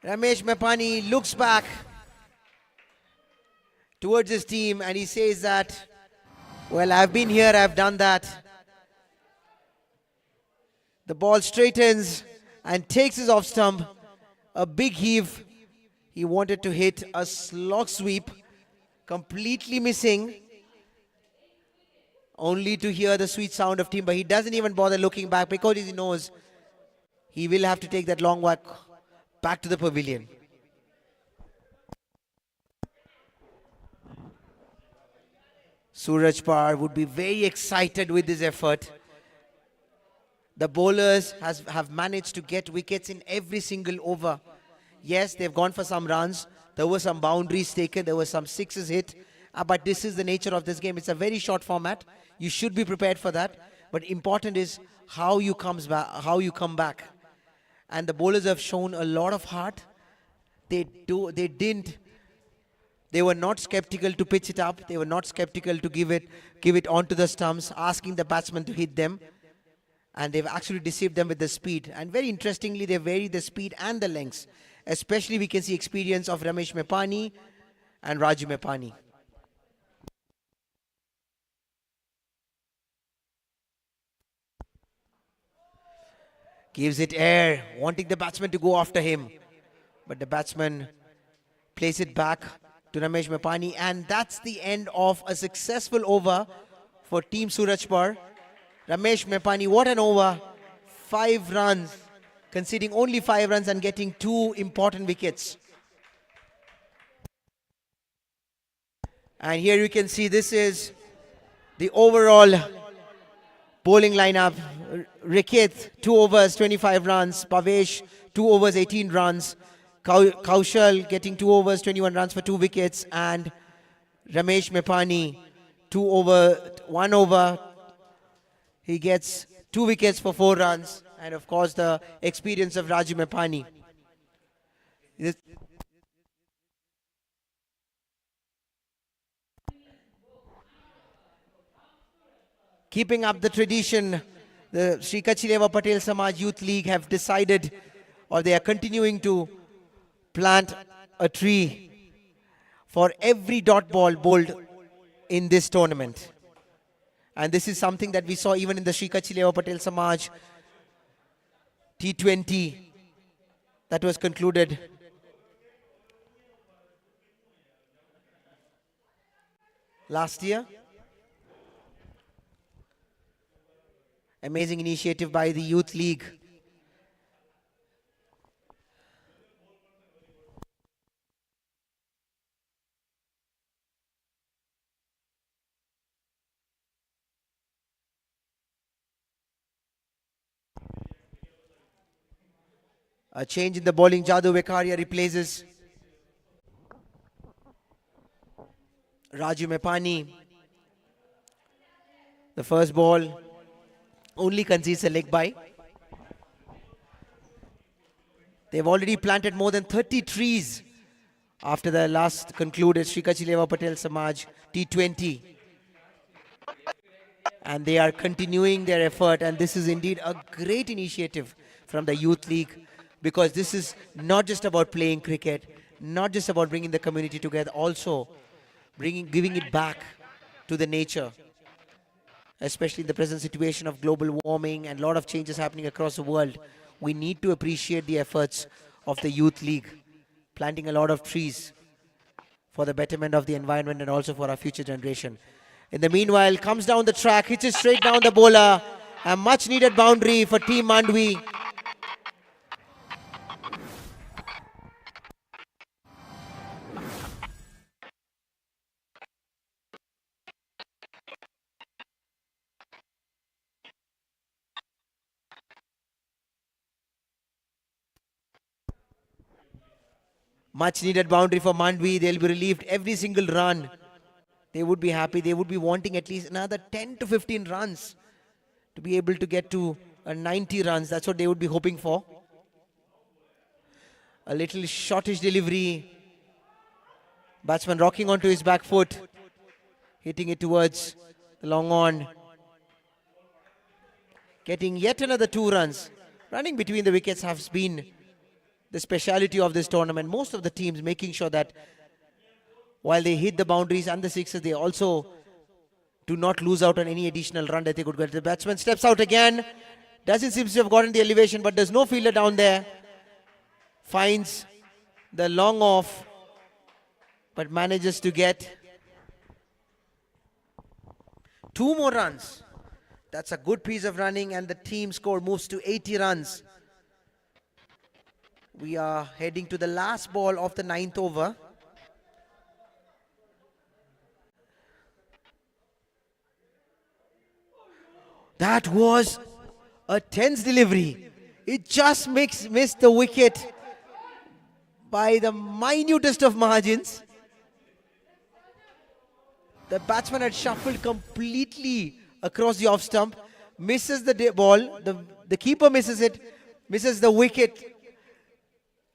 Ramesh Mepani looks back towards his team and he says that, well, I've been here, I've done that. The ball straightens and takes his off stump. A big heave. He wanted to hit a slog sweep, completely missing, only to hear the sweet sound of timber. He doesn't even bother looking back because he knows he will have to take that long walk back to the pavilion. Surajpar would be very excited with this effort. The bowlers have managed to get wickets in every single over. Yes, they've gone for some runs. There were some boundaries taken. There were some sixes hit. But this is the nature of this game. It's a very short format. You should be prepared for that. But important is how you come back. And the bowlers have shown a lot of heart. They were not skeptical to pitch it up. They were not skeptical to give it onto the stumps, asking the batsman to hit them. And they've actually deceived them with the speed. And very interestingly, they vary the speed and the lengths. Especially we can see experience of Ramesh Mepani and Raju Mepani. Gives it air, wanting the batsman to go after him. But the batsman plays it back to Ramesh Mepani. And that's the end of a successful over for Team Surajpar. Ramesh Mepani, what an over. 5 runs, conceding only 5 runs and getting 2 important wickets. And here you can see this is the overall bowling lineup. Rikit, 2 overs, 25 runs. Pavesh, 2 overs, 18 runs. Kaushal getting 2 overs, 21 runs for 2 wickets. And Ramesh Mepani, 1 over. He gets 2 wickets for 4 runs. And of course, the experience of Raju Mepani. Keeping up the tradition, the Sri Kachileva Patel Samaj Youth League have decided, or they are continuing to plant a tree for every dot ball bowled in this tournament. And this is something that we saw even in the Sri Kachileva Patel Samaj T20 that was concluded last year. Amazing initiative by the Youth League. A change in the bowling. Jadu Vekaria replaces Raju Mepani. The first ball only concedes a leg bye. They've already planted more than 30 trees after the last concluded Sri Kachileva Patel Samaj T20. And they are continuing their effort, and this is indeed a great initiative from the Youth League, because this is not just about playing cricket, not just about bringing the community together, also giving it back to the nature, especially in the present situation of global warming and a lot of changes happening across the world. We need to appreciate the efforts of the Youth League, planting a lot of trees for the betterment of the environment and also for our future generation. In the meanwhile, comes down the track, hits it straight down the bowler. A much needed boundary for Team Mandvi. Much needed boundary for Mandvi. They'll be relieved every single run. They would be happy. They would be wanting at least another 10 to 15 runs to be able to get to 90 runs. That's what they would be hoping for. A little shortish delivery. Batsman rocking onto his back foot, hitting it towards the long on. Getting yet another 2 runs. Running between the wickets has been the speciality of this tournament. Most of the teams making sure that while they hit the boundaries and the sixes, they also do not lose out on any additional run that they could get. The batsman steps out again. Doesn't seem to have gotten the elevation, but there's no fielder down there. Finds the long off, but manages to get 2 more runs. That's a good piece of running, and the team score moves to 80 runs. We are heading to the last ball of the 9th over. That was a tense delivery. It just missed the wicket by the minutest of margins. The batsman had shuffled completely across the off stump, misses the ball, the keeper misses it, misses the wicket,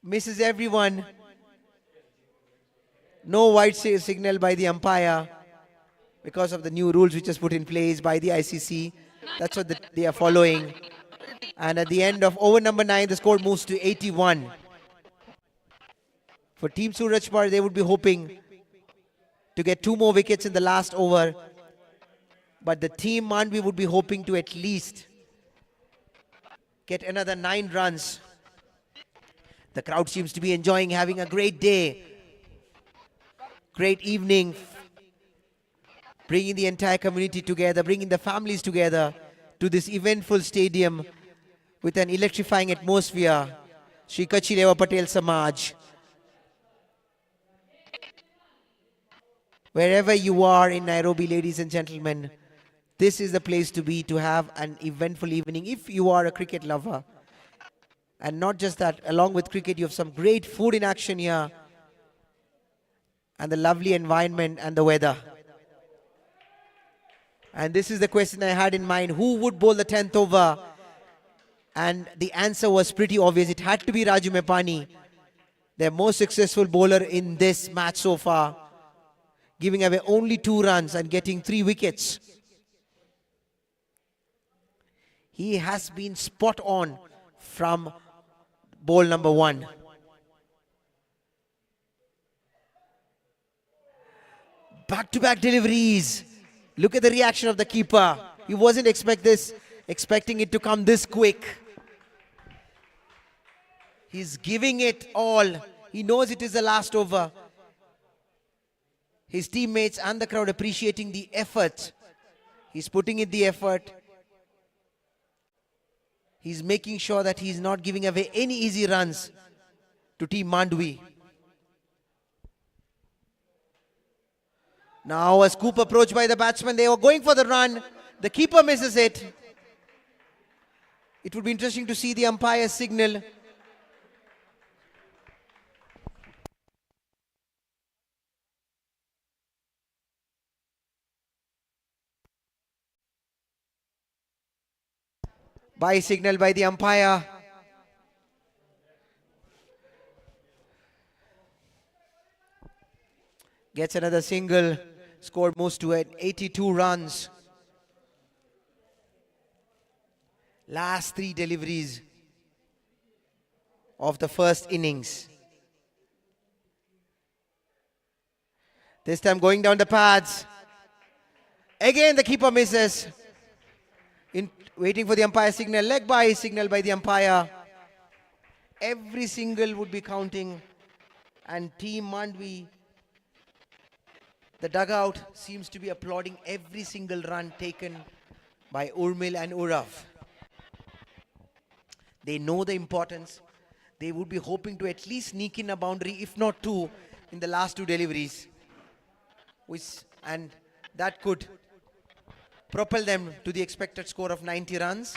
misses everyone. No white signal by the umpire because of the new rules which was put in place by the ICC. That's what they are following. And at the end of over number 9, the score moves to 81. For Team Surajpar, they would be hoping to get 2 more wickets in the last over. But the team Mandvi would be hoping to at least get another 9 runs. The crowd seems to be enjoying, having a great day, great evening, bringing the entire community together, bringing the families together to this eventful stadium with an electrifying atmosphere. Shri Kachileva Patel Samaj. Wherever you are in Nairobi, ladies and gentlemen, this is the place to be, to have an eventful evening if you are a cricket lover. And not just that, along with cricket, you have some great food in action here, and the lovely environment and the weather. And this is the question I had in mind: who would bowl the 10th over? And the answer was pretty obvious. It had to be Raju Mepani, their most successful bowler in this match so far, giving away only 2 runs and getting 3 wickets. He has been spot on from ball number 1. Back-to-back deliveries. Look at the reaction of the keeper. He wasn't expecting it to come this quick. He's giving it all. He knows it is the last over. His teammates and the crowd appreciating the effort. He's putting in the effort. He's making sure that he's not giving away any easy runs to Team Mandvi. Now a scoop approach by the batsman. They were going for the run. The keeper misses it. It would be interesting to see the umpire's signal. By signal by the umpire. Gets another single. Score moves to 82 runs. Last 3 deliveries of the first innings. This time going down the pads. Again the keeper misses. Waiting for the umpire signal. Leg by signal by the umpire. Every single would be counting. And Team Mandvi, the dugout seems to be applauding every single run taken by Urmil and Urav. They know the importance. They would be hoping to at least sneak in a boundary, if not 2, in the last 2 deliveries. And that could propel them to the expected score of 90 runs.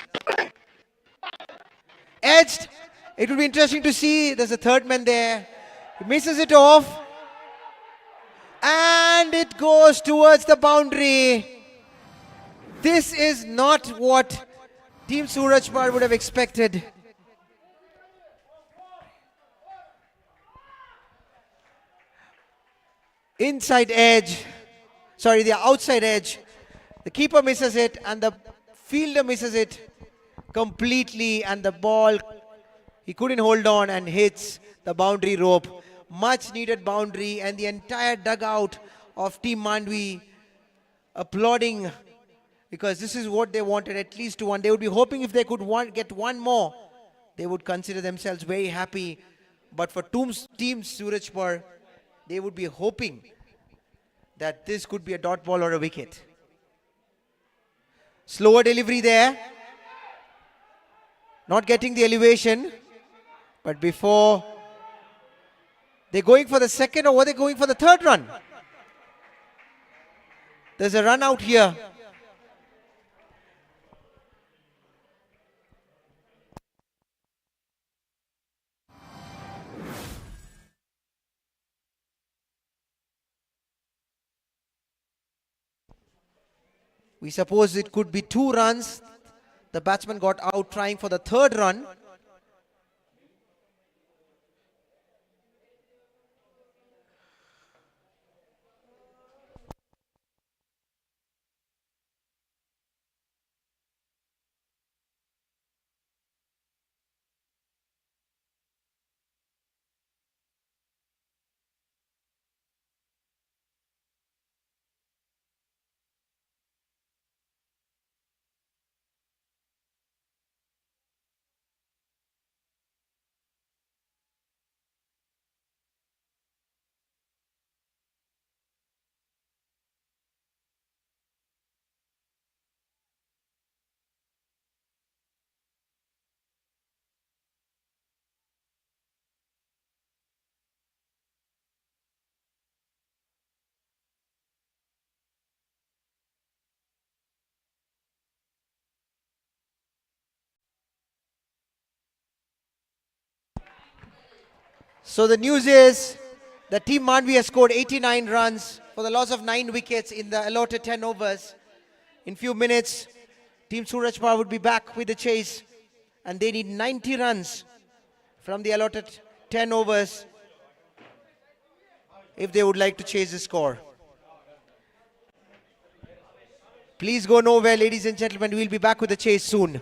Edged. It would be interesting to see. There's a third man there. He misses it off. And it goes towards the boundary. This is not what Team Surajpar would have expected. Inside edge. Sorry, the outside edge. The keeper misses it and the fielder misses it completely, and the ball He couldn't hold on and hits the boundary rope. Much needed boundary, and the entire dugout of Team Mandvi applauding, because this is what they wanted, at least one. They would be hoping if they could get one more, they would consider themselves very happy. But for Team Surajpar, they would be hoping that this could be a dot ball or a wicket. Slower delivery there. Not getting the elevation. But before, they're going for the second, or were they going for the third run? There's a run out here. We suppose it could be 2 runs. The batsman got out trying for the third run. So the news is that Team Mandvi has scored 89 runs for the loss of 9 wickets in the allotted 10 overs. In few minutes, Team Surajpar would be back with the chase, and they need 90 runs from the allotted 10 overs if they would like to chase the score. Please go nowhere, ladies and gentlemen. We'll be back with the chase soon.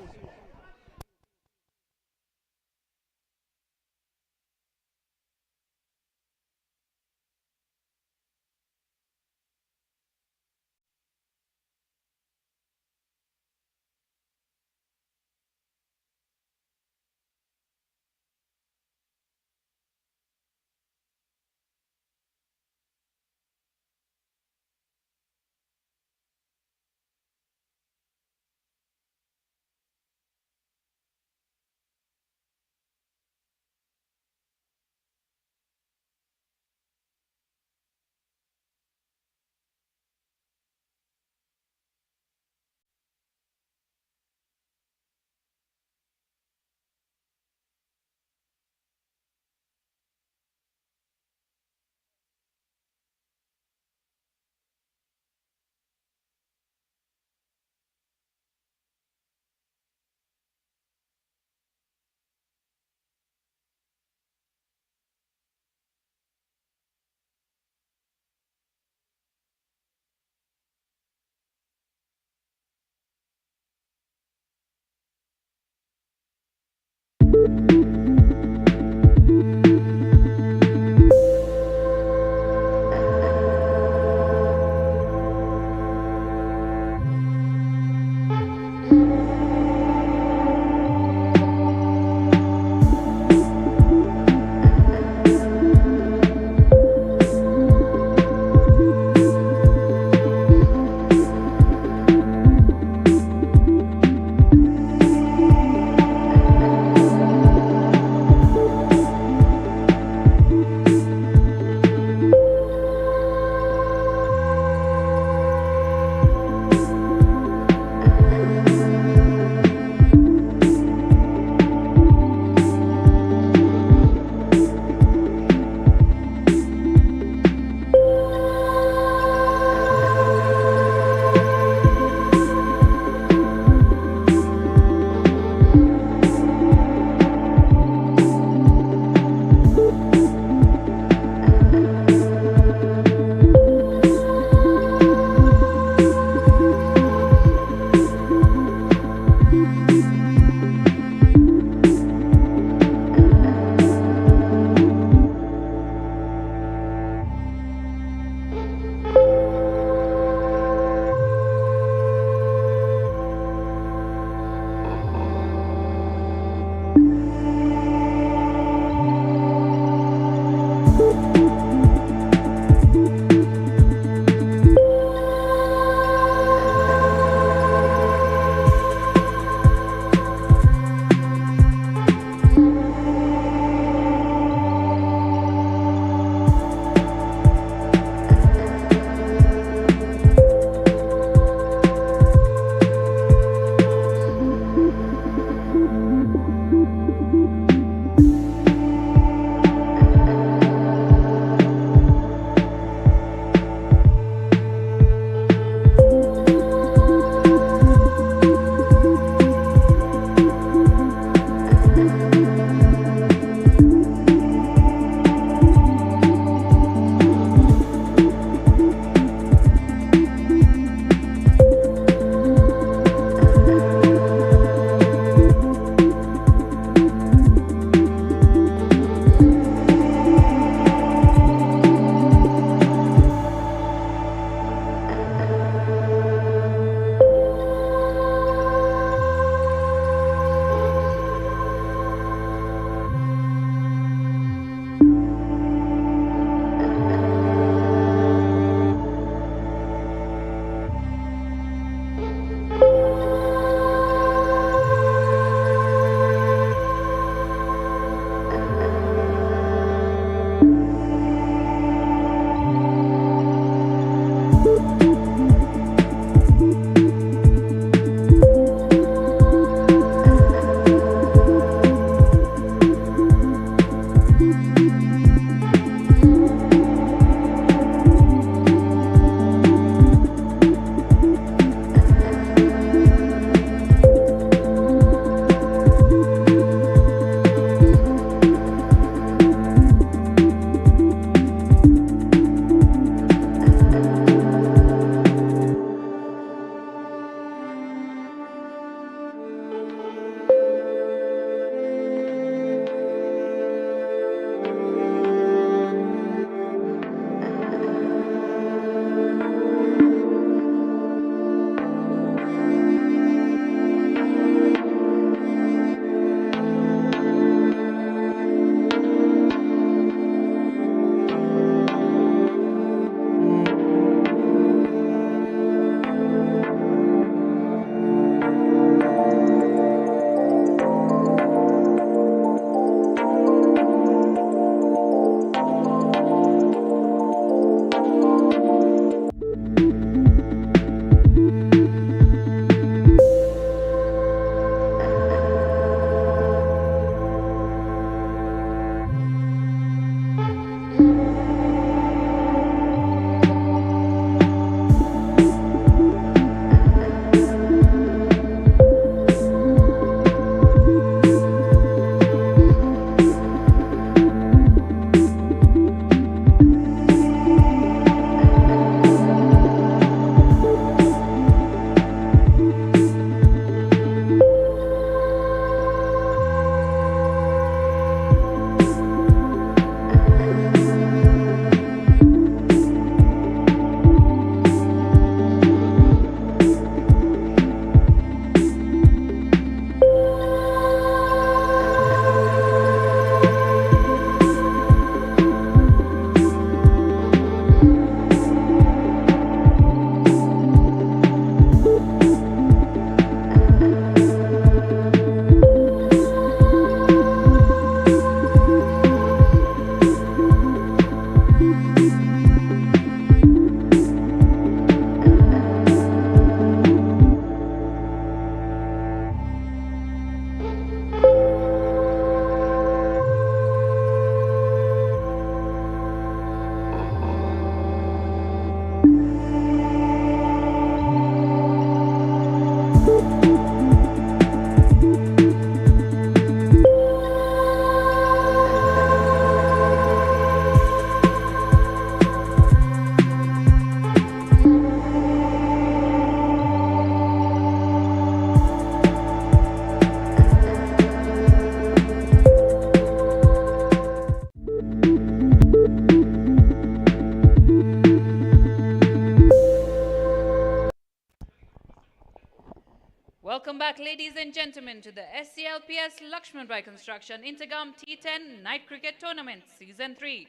back, ladies and gentlemen, to the SCLPS Laxmanbhai Construction Inter-Gaam T10 Night Cricket Tournament Season 3.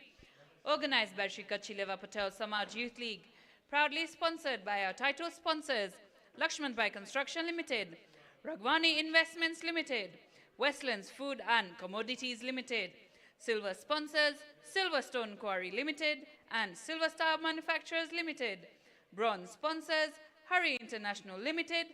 Organized by Shri Kachileva Patel Samaj Youth League. Proudly sponsored by our title sponsors, Laxmanbhai Construction Limited, Ragwani Investments Limited, Westlands Food and Commodities Limited. Silver sponsors, Silverstone Quarry Limited and Silver Star Manufacturers Limited. Bronze sponsors, Hurry International Limited,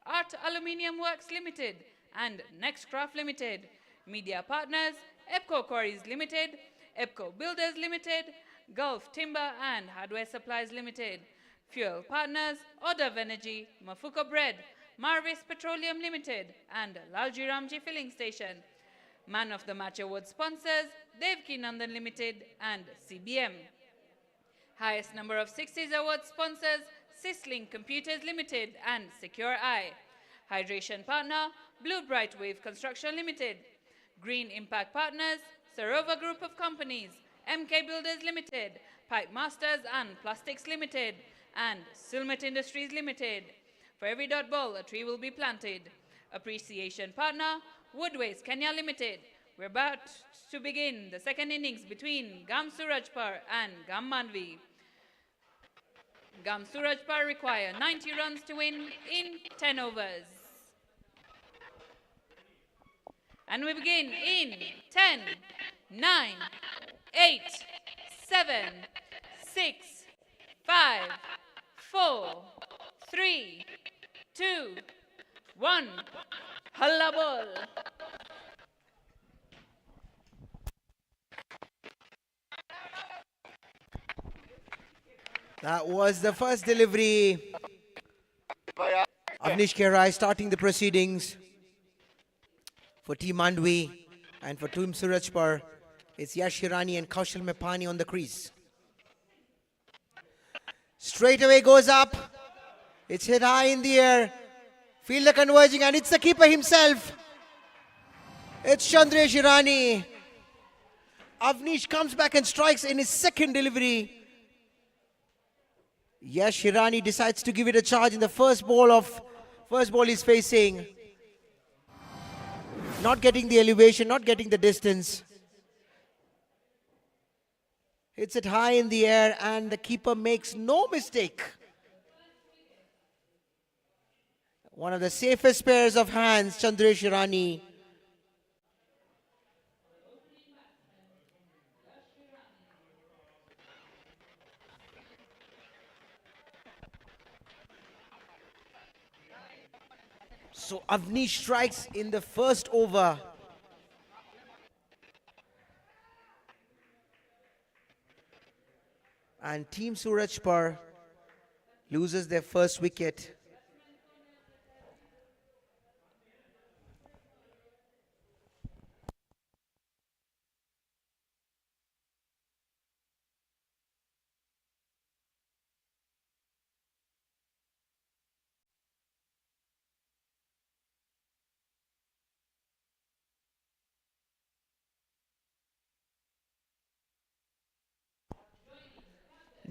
Art Aluminium Works Limited and Nextcraft Limited. Media partners, Epco Quarries Limited, Epco Builders Limited, Gulf Timber and Hardware Supplies Limited. Fuel partners, Order of Energy, Mafuka Bread, Marvis Petroleum Limited and Lalji Ramji Filling Station. Man of the Match Award sponsors, Devki Nandan Limited and CBM. Highest number of 60s award sponsors, Syslink Computers Limited and Secure Eye. Hydration partner, Blue Bright Wave Construction Limited. Green Impact partners, Sarova Group of Companies, MK Builders Limited, Pipe Masters and Plastics Limited, and Silmet Industries Limited. For every dot ball, a tree will be planted. Appreciation partner, Woodways Kenya Limited. We're about to begin the second innings between Gaam Surajpar and Gaam Mandvi. Gaam Surajpar require 90 runs to win in 10 overs. And we begin in 10, 9, 8, 7, 6, 5, 4, 3, 2, 1. Halla ball. That was the first delivery. Avnish Kerai starting the proceedings for Team Mandvi, and for Team Surajpar, it's Yash Hirani and Kaushal Mepani on the crease. Straight away goes up. It's hit high in the air. Fielder converging, and it's the keeper himself. It's Chandresh Hirani. Avnish comes back and strikes in his second delivery. Yash Hirani decides to give it a charge in the first ball he's facing. Not getting the elevation, not getting the distance. Hits it high in the air and the keeper makes no mistake. One of the safest pairs of hands, Chandresh Hirani. So Avnish strikes in the first over. And Team Surajpar loses their first wicket.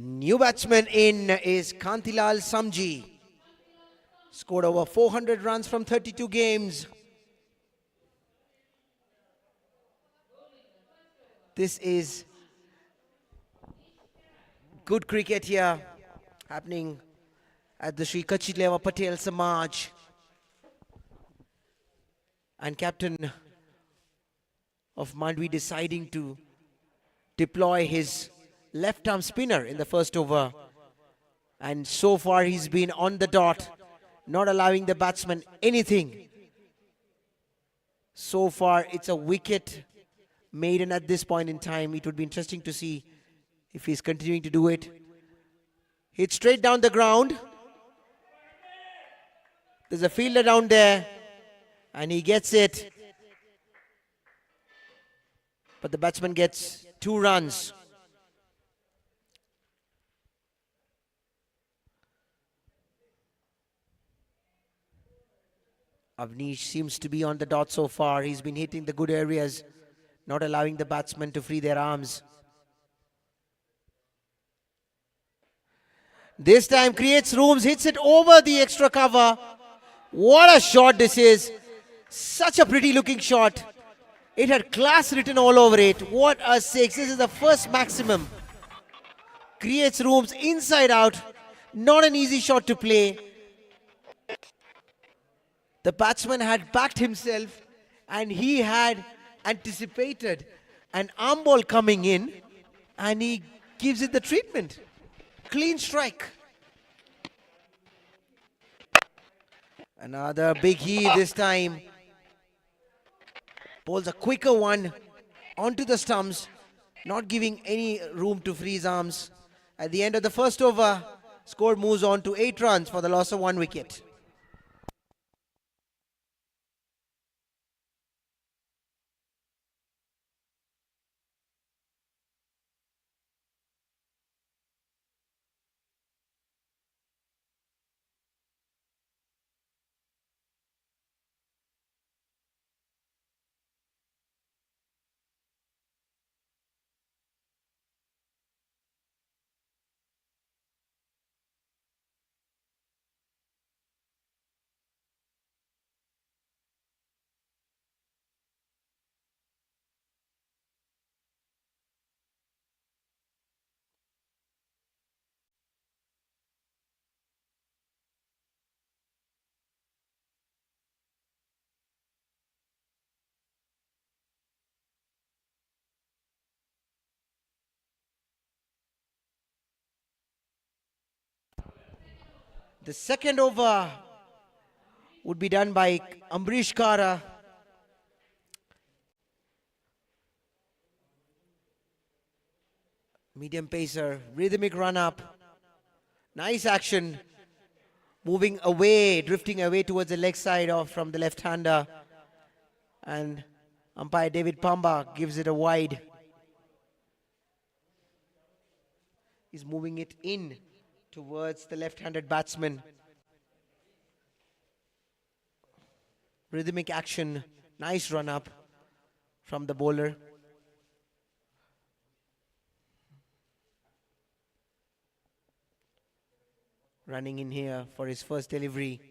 New batsman in is Kantilal Samji. Scored over 400 runs from 32 games. This is good cricket here happening at the Shri Kachileva Patel Samaj. And captain of Mandvi deciding to deploy his left arm spinner in the first over, and so far he's been on the dot, not allowing the batsman anything. So far it's a wicket maiden at this point in time. It would be interesting to see if he's continuing to do it. Hit straight down the ground. There's a fielder down there and he gets it, but the batsman gets 2 runs. Avnish seems to be on the dot so far. He's been hitting the good areas, not allowing the batsmen to free their arms. This time creates rooms, hits it over the extra cover. What a shot this is. Such a pretty looking shot. It had class written all over it. What a six. This is the first maximum. Creates rooms inside out. Not an easy shot to play. The batsman had backed himself and he had anticipated an arm ball coming in and he gives it the treatment. Clean strike. Another big heave this time. Bowls a quicker one onto the stumps, not giving any room to freeze arms. At the end of the first over, score moves on to 8 runs for the loss of 1 wicket. The second over would be done by Ambrish Kara. Medium pacer, rhythmic run up. Nice action. Moving away, drifting away towards the leg side from the left-hander. And umpire David Pamba gives it a wide. He's moving it in towards the left-handed batsman. Rhythmic action, nice run up from the bowler. Running in here for his first delivery.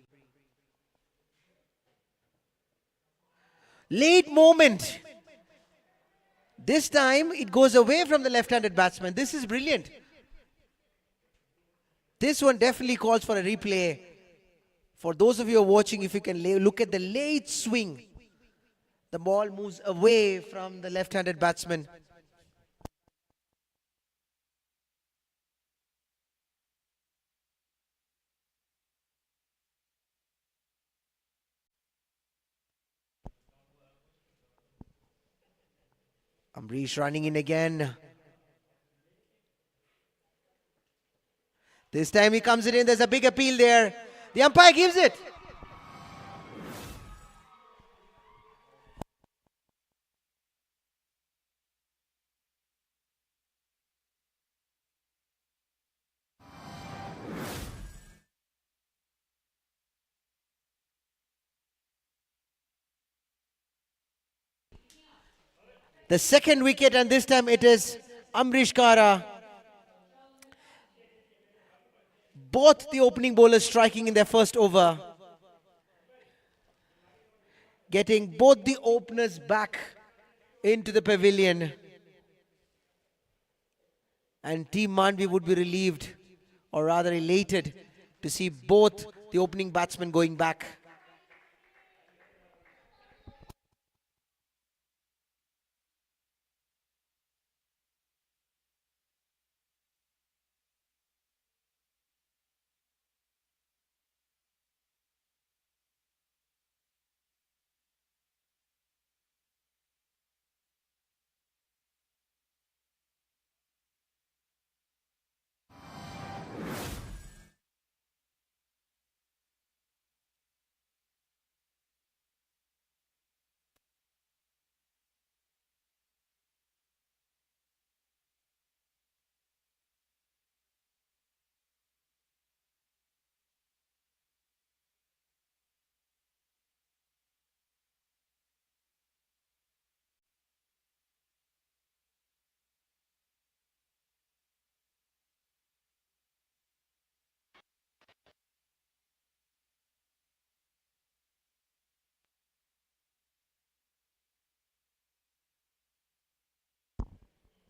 Late moment. This time it goes away from the left-handed batsman. This is brilliant. This one definitely calls for a replay. For those of you who are watching, if you can look at the late swing. The ball moves away from the left-handed batsman. Ambrish running in again. This time he comes it in. There's a big appeal there. The umpire gives it. The second wicket, and this time it is Ambrish Kara. Both the opening bowlers striking in their first over. Getting both the openers back into the pavilion. And Team Mandvi would be relieved, or rather elated, to see both the opening batsmen going back.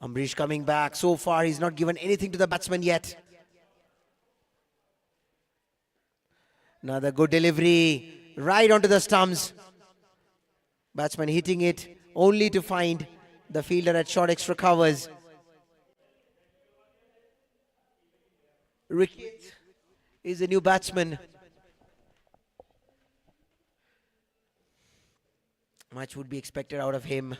Ambrish coming back. So far, he's not given anything to the batsman yet. Another good delivery. Right onto the stumps. Batsman hitting it only to find the fielder at short extra covers. Rickett is the new batsman. Much would be expected out of him.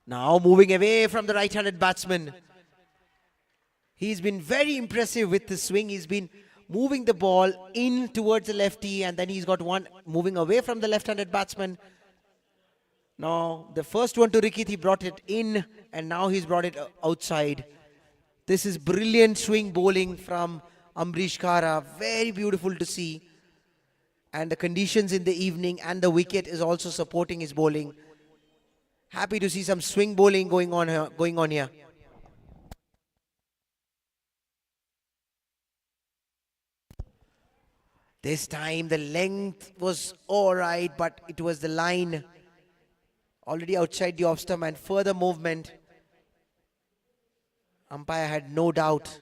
Now moving away from the right-handed batsman. He's been very impressive with the swing. He's been moving the ball in towards the lefty, and then he's got one moving away from the left-handed batsman. Now the first one to Rickett, he brought it in, and now he's brought it outside. This is brilliant swing bowling from Ambrish Kara. Very beautiful to see. And the conditions in the evening and the wicket is also supporting his bowling. Happy to see some swing bowling going on here. This time the length was alright, but it was the line already outside the off stump, and further movement. Umpire had no doubt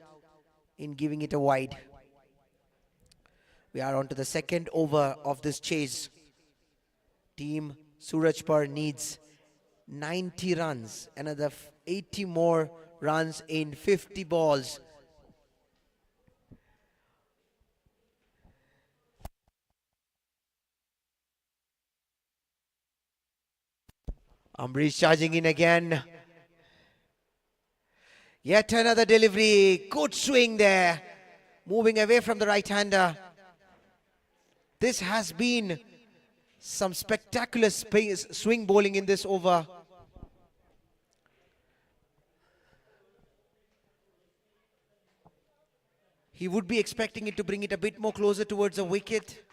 in giving it a wide. We are on to the second over of this chase. Team Surajpar needs 90 runs, another 80 more runs in 50 balls. Ambrish charging in again. Yet another delivery. Good swing there. Moving away from the right-hander. This has been some spectacular swing bowling in this over. He would be expecting it to bring it a bit more closer towards the wicket.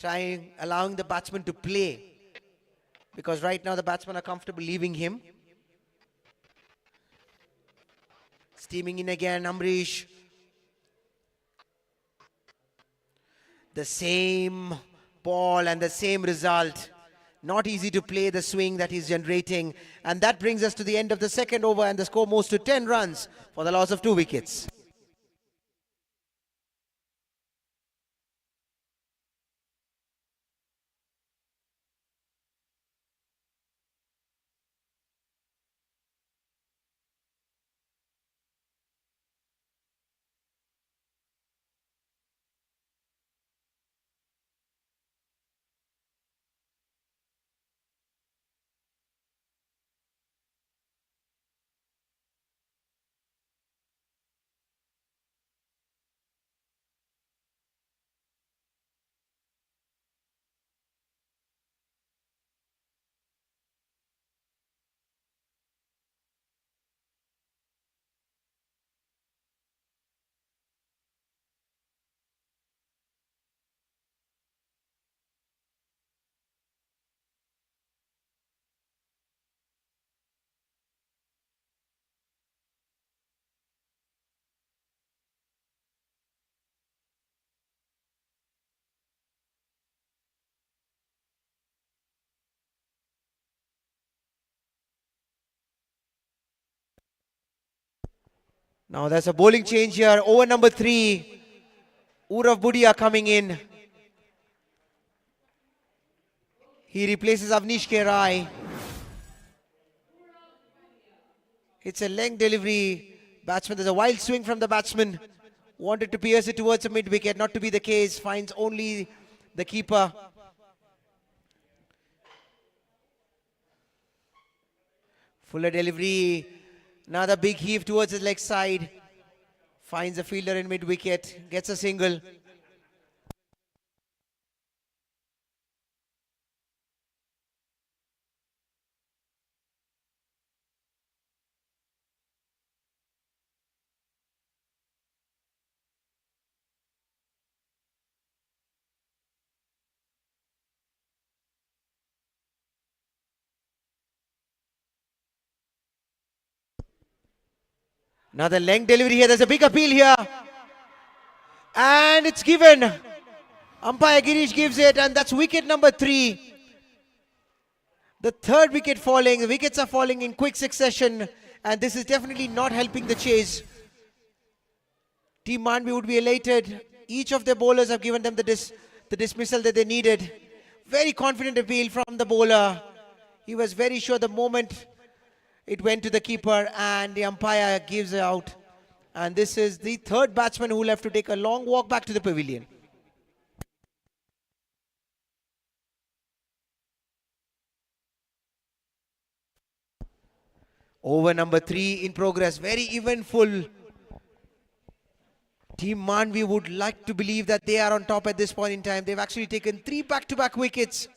Allowing the batsman to play. Because right now the batsmen are comfortable leaving him. Steaming in again, Ambrish. The same ball and the same result. Not easy to play the swing that he's generating. And that brings us to the end of the second over, and the score moves to 10 runs for the loss of 2 wickets. Now there's a bowling change here. Over number 3. Urav Budia coming in. He replaces Avnish K. Rai. It's a length delivery. Batsman, there's a wild swing from the batsman. Wanted to pierce it towards the mid-wicket. Not to be the case. Finds only the keeper. Fuller delivery. Another big heave towards his leg side. Finds a fielder in mid-wicket. Gets a single. Another length delivery here. There's a big appeal here. And it's given. Umpire Girish gives it, and that's wicket number 3. The third wicket falling. The wickets are falling in quick succession, and this is definitely not helping the chase. Team Mandvi would be elated. Each of their bowlers have given them the dismissal that they needed. Very confident appeal from the bowler. He was very sure the moment it went to the keeper, and the umpire gives out. And this is the third batsman who will have to take a long walk back to the pavilion. Over number 3 in progress. Very eventful. Team Mandvi would like to believe that they are on top at this point in time. They've actually taken 3 back-to-back wickets.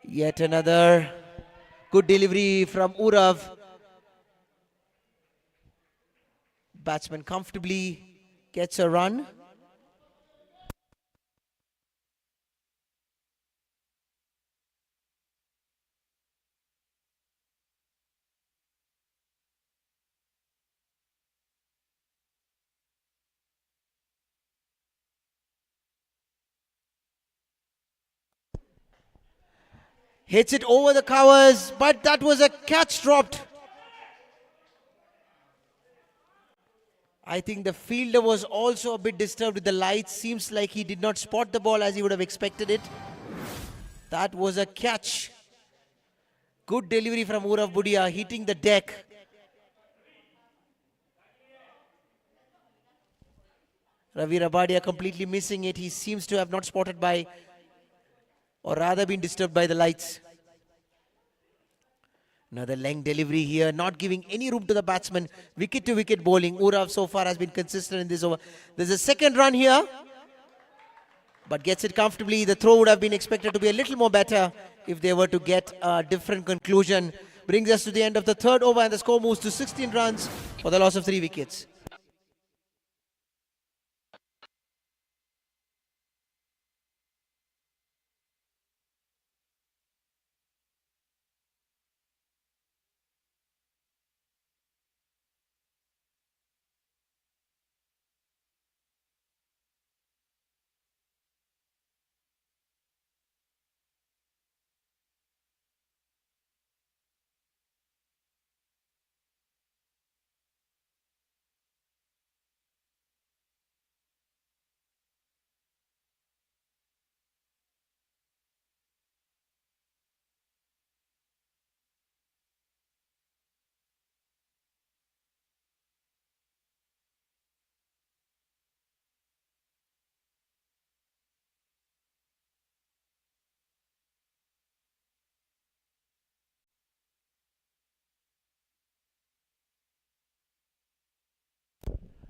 Yet another good delivery from Urav. Batsman comfortably gets a run. Hits it over the covers, but that was a catch dropped. I think the fielder was also a bit disturbed with the lights. Seems like he did not spot the ball as he would have expected it. That was a catch. Good delivery from Urav Budia, hitting the deck. Ravi Rabadia completely missing it. He seems to have not spotted by, or rather been disturbed by the lights. Another length delivery here, not giving any room to the batsman. Wicket to wicket bowling. Urav so far has been consistent in this over. There's a second run here, but gets it comfortably. The throw would have been expected to be a little more better if they were to get a different conclusion. Brings us to the end of the third over, and the score moves to 16 runs for the loss of 3 wickets.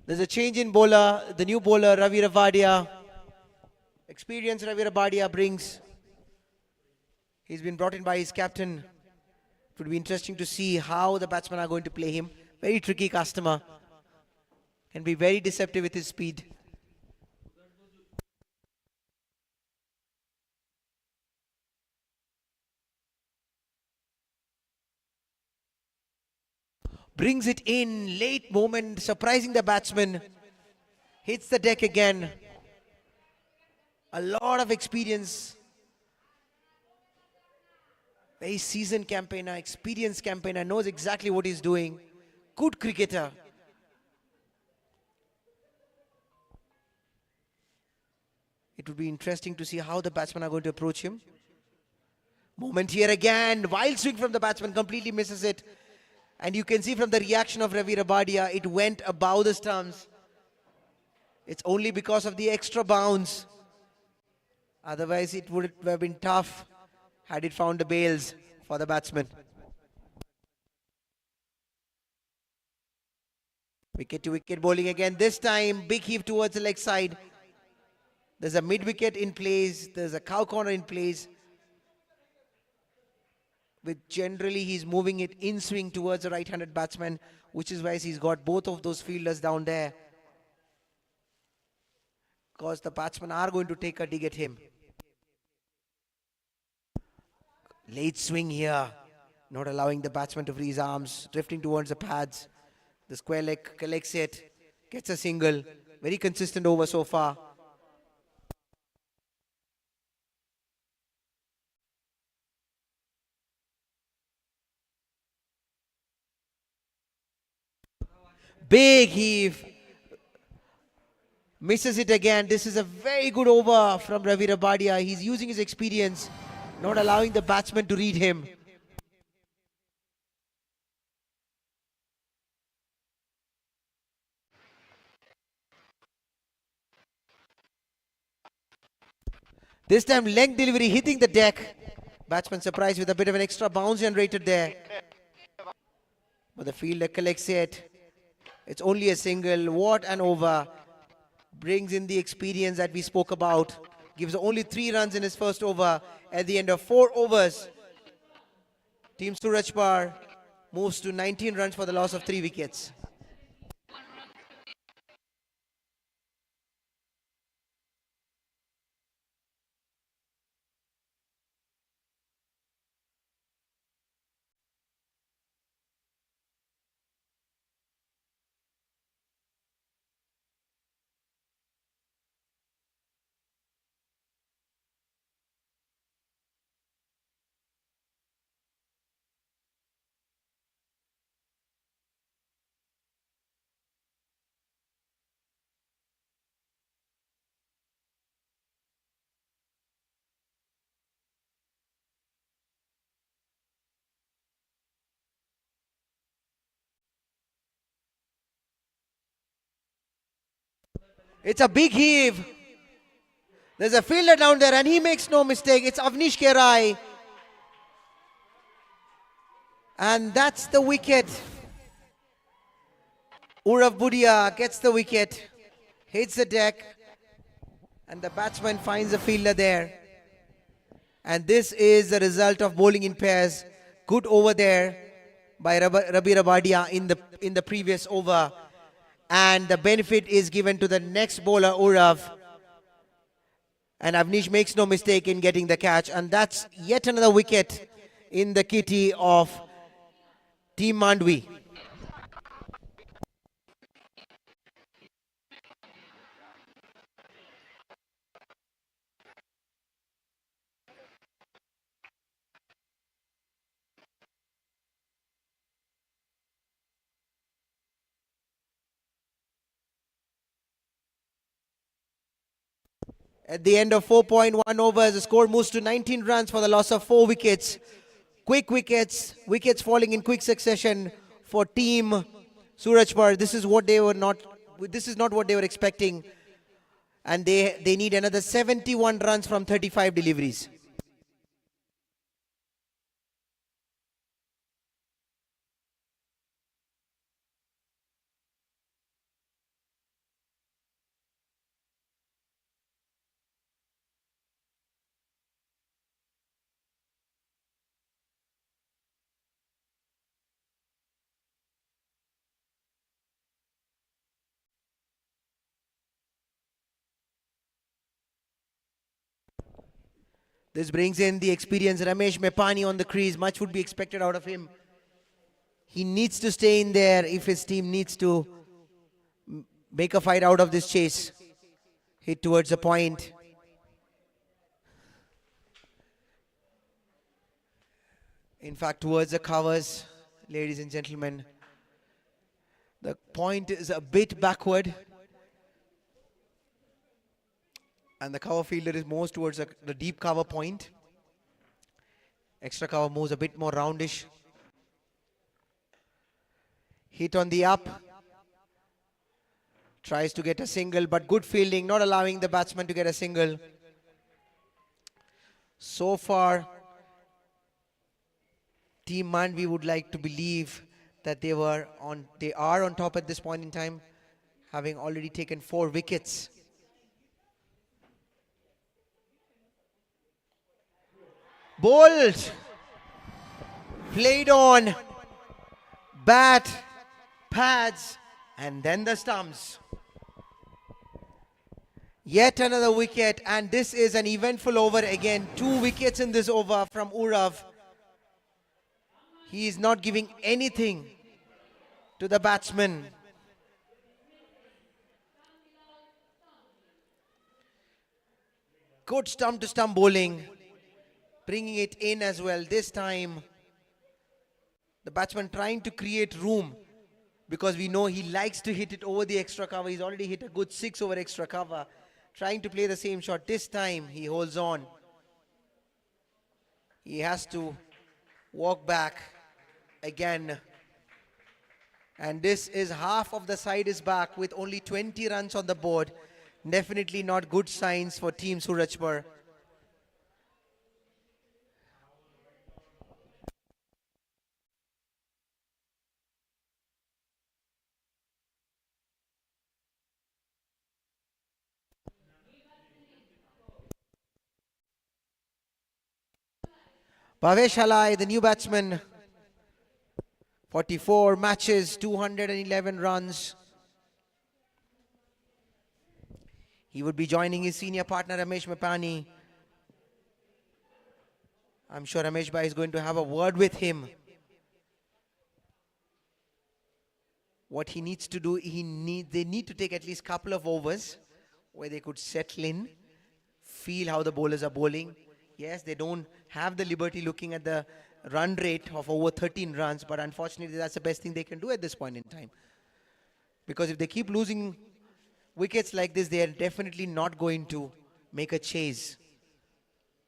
There's a change in bowler. The new bowler, Ravi Ravadia. Experience Ravi Ravadia brings. He's been brought in by his captain. It would be interesting to see how the batsmen are going to play him. Very tricky customer. Can be very deceptive with his speed. Brings it in, late moment, surprising the batsman. Hits the deck again. A lot of experience. Very seasoned campaigner, experienced campaigner, knows exactly what he's doing. Good cricketer. It would be interesting to see how the batsmen are going to approach him. Moment here again. Wild swing from the batsman, completely misses it. And you can see from the reaction of Ravi Rabadia, it went above the stumps. It's only because of the extra bounce. Otherwise, it would have been tough had it found the bails for the batsman. Wicket to wicket bowling again. This time, big heave towards the leg side. There's a mid-wicket in place. There's a cow corner in place. With generally, he's moving it in swing towards the right-handed batsman, which is why he's got both of those fielders down there. Because the batsmen are going to take a dig at him. Late swing here. Not allowing the batsman to free his arms. Drifting towards the pads. The square leg collects it. Gets a single. Very consistent over so far. Big heave. Misses it again. This is a very good over from Ravi Rabadia. He's using his experience, not allowing the batsman to read him. This time length delivery hitting the deck. Batsman surprised with a bit of an extra bounce generated there. But the fielder collects it. It's only a single. What an over. Brings in the experience that we spoke about. Gives only 3 runs in his first over. At the end of 4 overs, Team Surajpar moves to 19 runs for the loss of 3 wickets. It's a big heave. There's a fielder down there and he makes no mistake. It's Avnish Kerai. And that's the wicket. Urav Budia gets the wicket. Hits the deck. And the batsman finds a fielder there. And this is the result of bowling in pairs. Good over there by Ravi Rabadia in the previous over. And the benefit is given to the next bowler, Urav. And Avnish makes no mistake in getting the catch. And that's yet another wicket in the kitty of Team Mandvi. At the end of 4.1 overs, the score moves to 19 runs for the loss of 4 wickets. Quick wickets, wickets falling in quick succession for Team Surajpar. This is not what they were expecting. And they need another 71 runs from 35 deliveries. This brings in the experienced Ramesh Mepani on the crease. Much would be expected out of him. He needs to stay in there if his team needs to make a fight out of this chase. Hit towards the point. In fact, towards the covers, ladies and gentlemen. The point is a bit backward. And the cover fielder is more towards the deep cover point. Extra cover moves a bit more roundish. Hit on the up. Tries to get a single, but good fielding, not allowing the batsman to get a single. So far, Team Mandvi would like to believe that they are on top at this point in time, having already taken 4 wickets. Bowled, played on, bat, pads, and then the stumps. Yet another wicket, and this is an eventful over again. 2 wickets in this over from Urav. He is not giving anything to the batsman. Good stump to stump bowling, bringing it in as well. This time, the batsman trying to create room, because we know he likes to hit it over the extra cover. He's already hit a good 6 over extra cover. Trying to play the same shot. This time, he holds on. He has to walk back again. And this is half of the side is back with only 20 runs on the board. Definitely not good signs for Team Surajpar. Bhavesh Halai, the new batsman. 44 matches, 211 runs. He would be joining his senior partner Ramesh Mapani. I'm sure Ramesh Bhai is going to have a word with him. What he needs to do, they need to take at least a couple of overs where they could settle in, feel how the bowlers are bowling. Yes, they don't have the liberty looking at the run rate of over 13 runs, but unfortunately that's the best thing they can do at this point in time. Because if they keep losing wickets like this, they are definitely not going to make a chase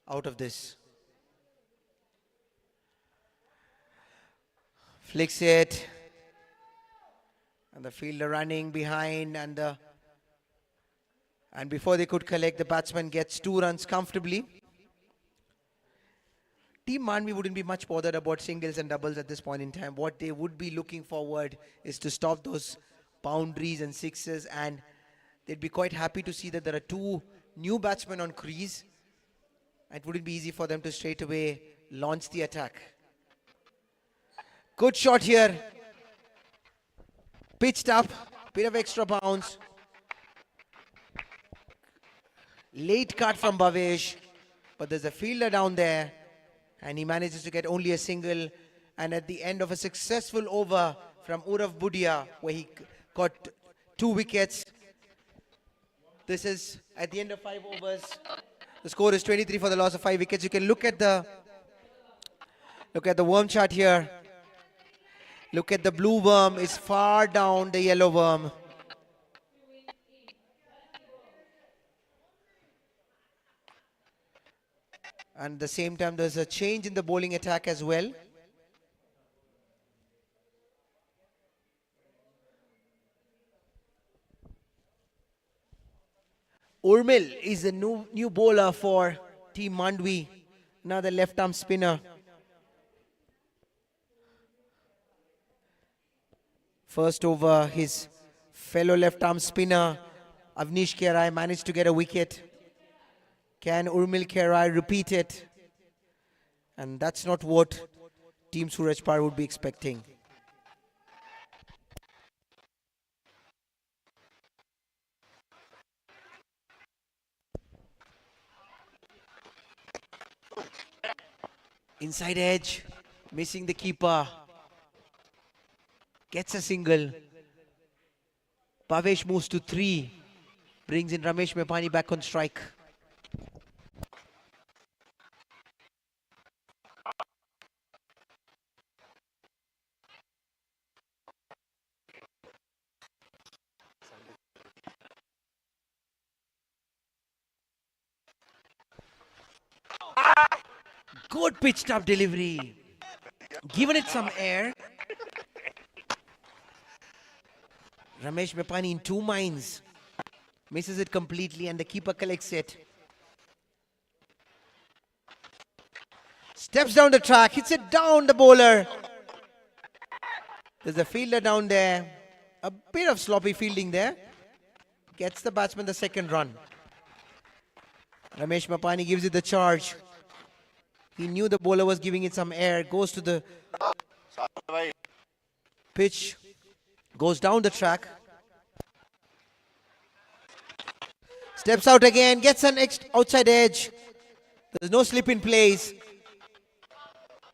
out of this. Flicks it. And the fielder running behind, and before they could collect, the batsman gets 2 runs comfortably. Team Mandvi wouldn't be much bothered about singles and doubles at this point in time. What they would be looking forward is to stop those boundaries and sixes, and they'd be quite happy to see that there are 2 new batsmen on crease. It wouldn't be easy for them to straight away launch the attack. Good shot here. Pitched up, bit of extra bounce. Late cut from Bhavesh, but there's a fielder down there, and he manages to get only a single. And at the end of a successful over from Urav Budia, where he got 2 wickets. This is at the end of 5 overs. The score is 23 for the loss of 5 wickets. You can look at the worm chart here. Look at the blue worm is far down the yellow worm. And at the same time, there's a change in the bowling attack as well. Urmil is the new bowler for Team Mandvi. Another left arm spinner. First over, his fellow left arm spinner Avnish Kerai managed to get a wicket. Can Urmil Kerai repeat it? And that's not what Team Surajpar would be expecting. Inside edge, missing the keeper. Gets a single. Bhavesh moves to 3. Brings in Ramesh Mepani back on strike. Good pitched up delivery. Given it some air. Ramesh Mepani in 2 minds. Misses it completely and the keeper collects it. Steps down the track, hits it down the bowler. There's a fielder down there. A bit of sloppy fielding there. Gets the batsman the second run. Ramesh Mapani gives it the charge. He knew the bowler was giving it some air. Goes to the pitch. Goes down the track. Steps out again. Gets an outside edge. There's no slip in place.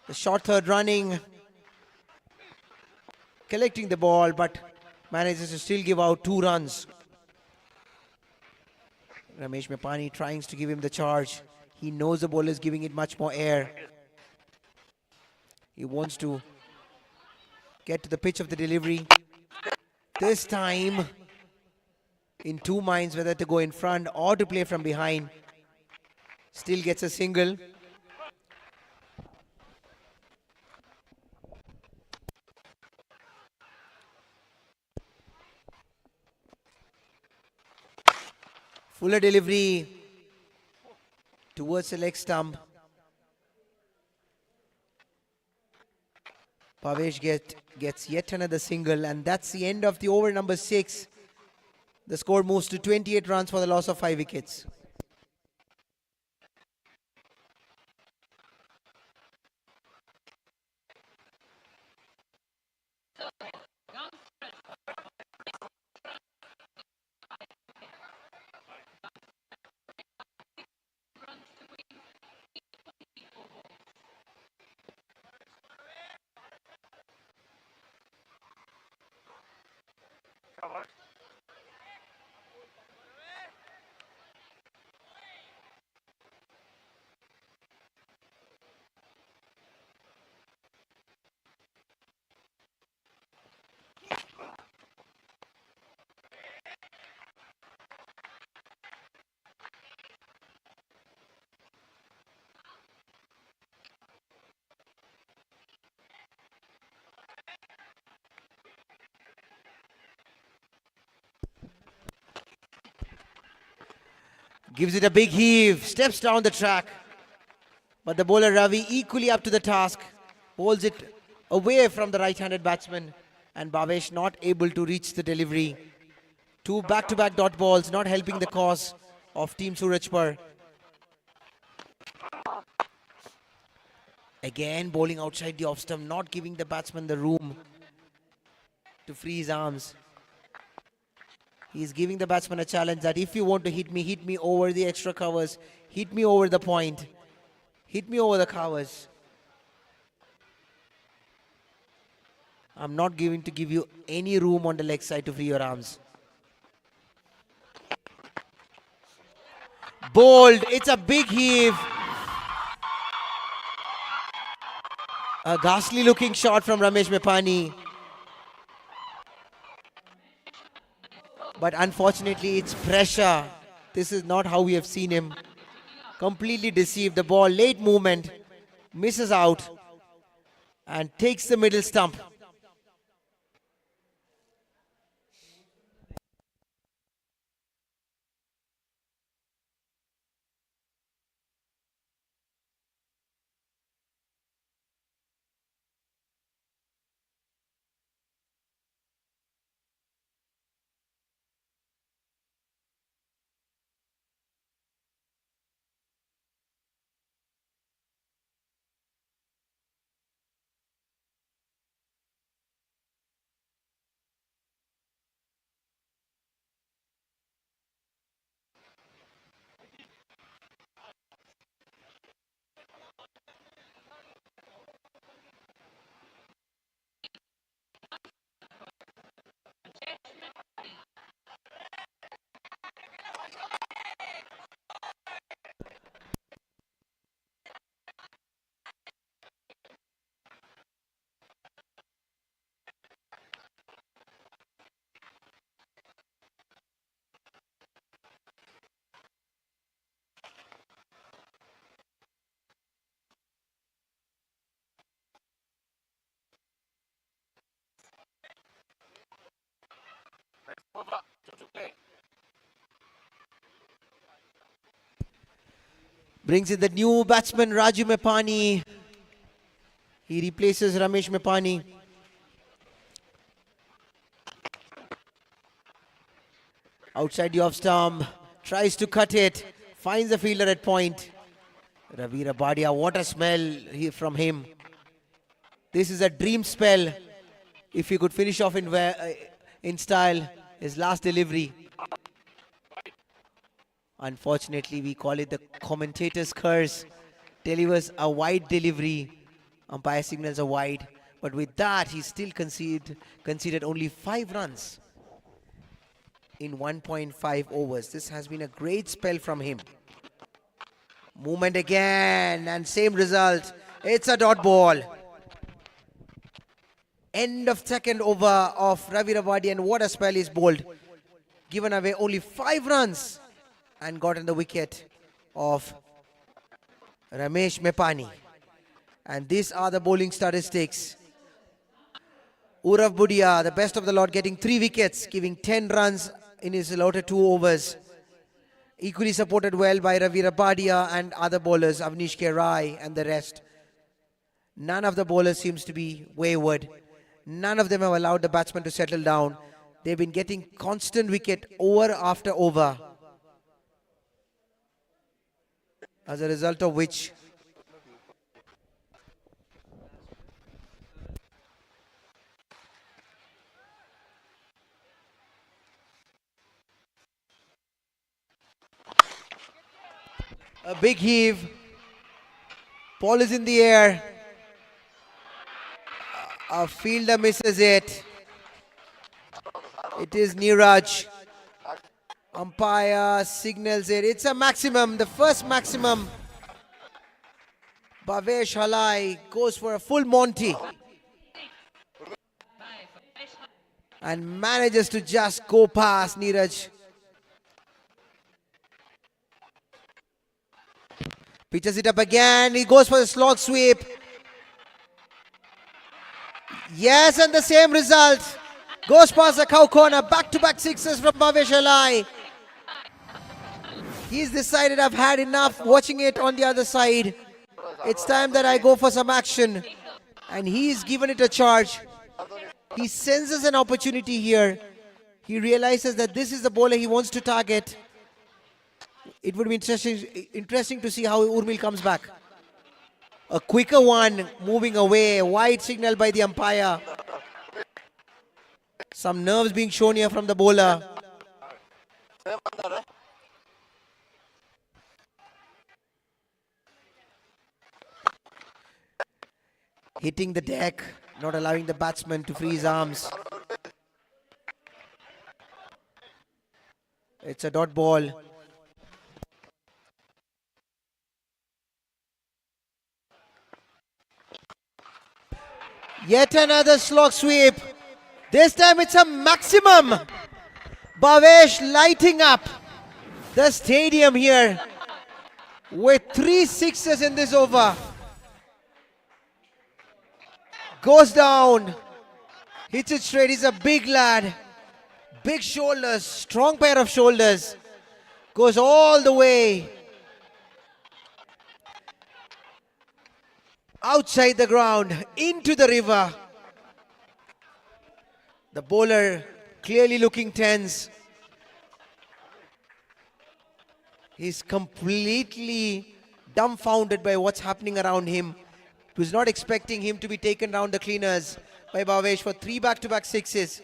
The short third running. Collecting the ball, but manages to still give out 2 runs. Ramesh Mepani trying to give him the charge. He knows the bowler is giving it much more air. He wants to get to the pitch of the delivery. This time, in 2 minds whether to go in front or to play from behind. Still gets a single. Fuller delivery towards the leg stump. Bhavesh gets yet another single, and that's the end of the over number 6. The score moves to 28 runs for the loss of 5 wickets. Gives it a big heave, steps down the track. But the bowler Ravi equally up to the task. Holds it away from the right-handed batsman. And Bhavesh not able to reach the delivery. 2 back-to-back dot balls not helping the cause of Team Surajpar. Again bowling outside the off stump, not giving the batsman the room to free his arms. He's giving the batsman a challenge that if you want to hit me over the extra covers, hit me over the point, hit me over the covers. I'm not going to give you any room on the leg side to free your arms. Bowled, it's a big heave. A ghastly looking shot from Ramesh Mepani. But unfortunately, it's pressure. This is not how we have seen him. Completely deceived. The ball, late movement, misses out and takes the middle stump. Brings in the new batsman Raju Mepani. He replaces Ramesh Mepani. Outside the off stump, tries to cut it, finds the fielder at point. Ravi Rabadia, what a smell from him. This is a dream spell. If he could finish off in style, his last delivery. Unfortunately, we call it the commentator's curse. Delivers a wide delivery. Umpire signals a wide. But with that, he still conceded only 5 runs in 1.5 overs. This has been a great spell from him. Movement again and same result. It's a dot ball. End of second over of Ravi Ravadi, and what a spell is bowled. Given away only 5 runs and gotten the wicket of Ramesh Mepani. And these are the bowling statistics. Urav Budia, the best of the lot, getting 3 wickets, giving 10 runs in his allotted 2 overs. Equally supported well by Ravi Rabadia and other bowlers, Avnish K. Rai and the rest. None of the bowlers seems to be wayward. None of them have allowed the batsman to settle down. They've been getting constant wicket over after over. As a result of which a big heave. Ball is in the air. A fielder misses it. It is Neeraj. Umpire signals it. It's a maximum, the first maximum. Bhavesh Halai goes for a full Monty and manages to just go past Neeraj. Pitches it up again. He goes for the slog sweep. Yes, and the same result. Goes past the cow corner. Back-to-back sixes from Bhavesh Halai. He's decided I've had enough watching it on the other side. It's time that I go for some action. And he's given it a charge. He senses an opportunity here. He realizes that this is the bowler he wants to target. It would be interesting to see how Urmil comes back. A quicker one moving away. Wide signal by the umpire. Some nerves being shown here from the bowler. Hitting the deck, not allowing the batsman to free his arms. It's a dot ball. Yet another slog sweep. This time it's a maximum. Bhavesh lighting up the stadium here with 3 sixes in this over. Goes down. Hits it straight. He's a big lad. Big shoulders. Strong pair of shoulders. Goes all the way outside the ground, into the river. The bowler clearly looking tense. He's completely dumbfounded by what's happening around him. He was not expecting him to be taken round the cleaners by Bhavesh for 3 back-to-back sixes.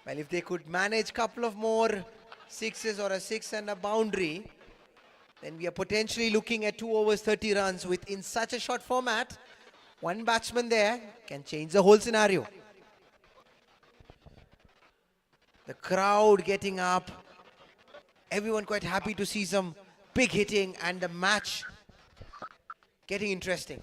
Well, if they could manage a couple of more sixes or a 6 and a boundary, then we are potentially looking at 2 overs 30 runs within such a short format. One batsman there can change the whole scenario. The crowd getting up. Everyone quite happy to see some big hitting and the match getting interesting.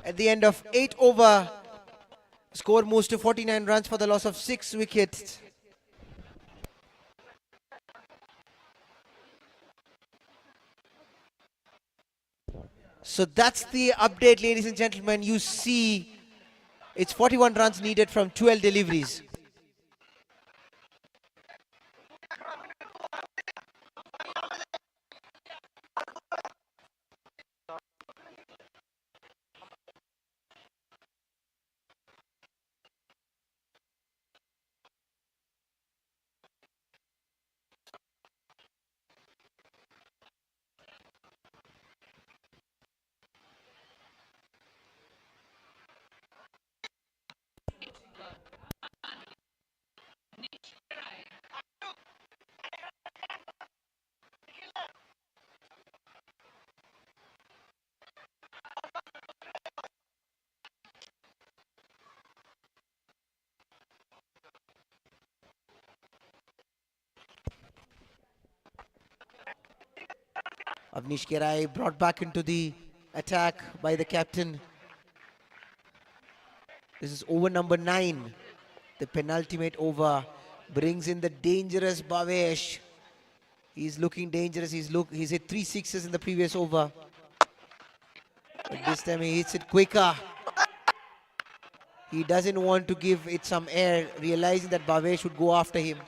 At the end of 8 over, score moves to 49 runs for the loss of 6 wickets. So that's the update, ladies and gentlemen. You see, it's 41 runs needed from 12 deliveries. Avnish Kerai brought back into the attack by the captain. This is over number 9. The penultimate over brings in the dangerous Bhavesh. He's looking dangerous. He's hit 3 sixes in the previous over. But this time he hits it quicker. He doesn't want to give it some air, realizing that Bhavesh should go after him.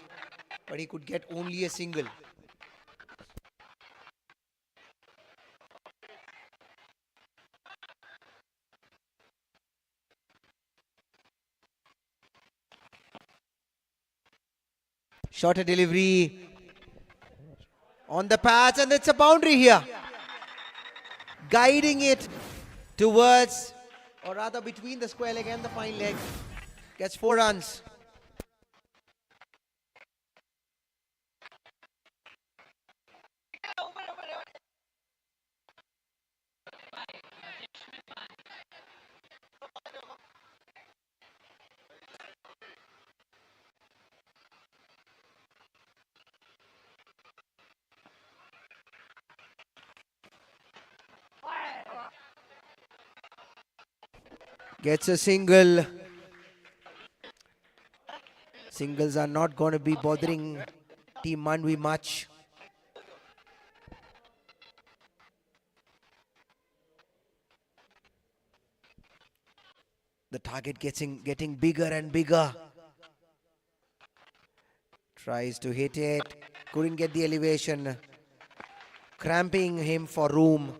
But he could get only a single. Shorter delivery on the patch, and it's a boundary here. Guiding it towards, or rather between the square leg and the fine leg. Gets 4 runs. Gets a single. Singles are not going to be bothering Team Mandvi much. The target getting bigger and bigger. Tries to hit it. Couldn't get the elevation. Cramping him for room.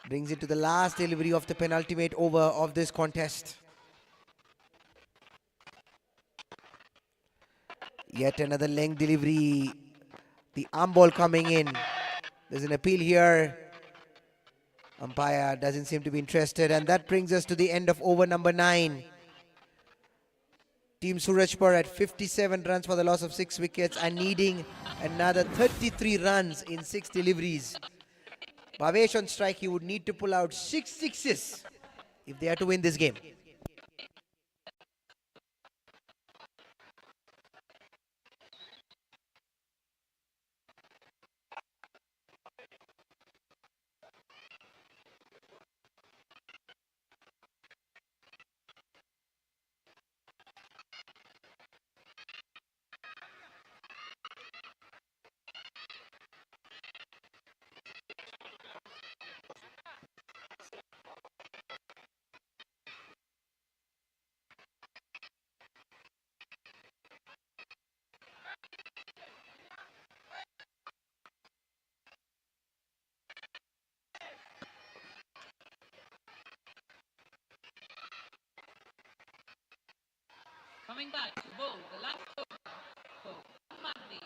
Brings it to the last delivery of the penultimate over of this contest. Yet another length delivery. The arm ball coming in. There's an appeal here. Umpire doesn't seem to be interested, and that brings us to the end of over number 9. Team Surajpar at 57 runs for the loss of 6 wickets and needing another 33 runs in 6 deliveries. Bhavesh on strike, he would need to pull out 6 sixes if they are to win this game. Coming back to bowl, the last over for Mandvi.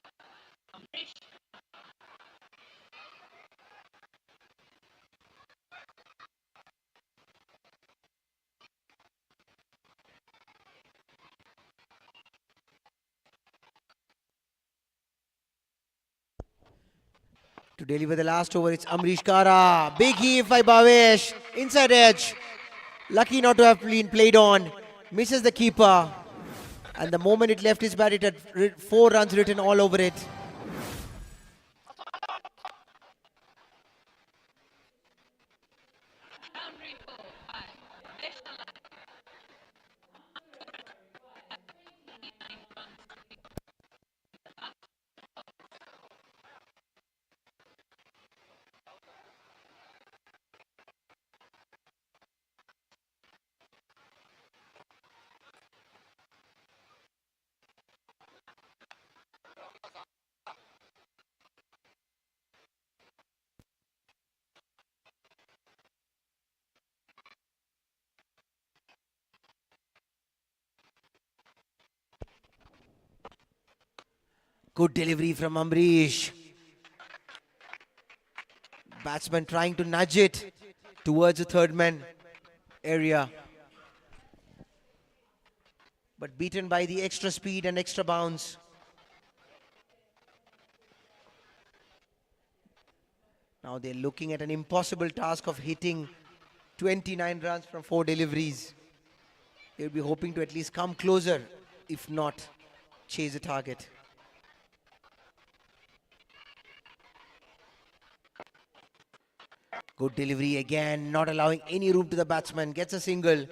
To deliver the last over, it's Amrish Kara. Big heave by Bhavesh. Inside edge. Lucky not to have been played on. Misses the keeper. And the moment it left his bat, it had 4 runs written all over it. Good delivery from Amrish. Batsman trying to nudge it towards the third man area. But beaten by the extra speed and extra bounce. Now they're looking at an impossible task of hitting 29 runs from 4 deliveries. They'll be hoping to at least come closer, if not chase the target. Good delivery again, not allowing any room to the batsman. Gets a single.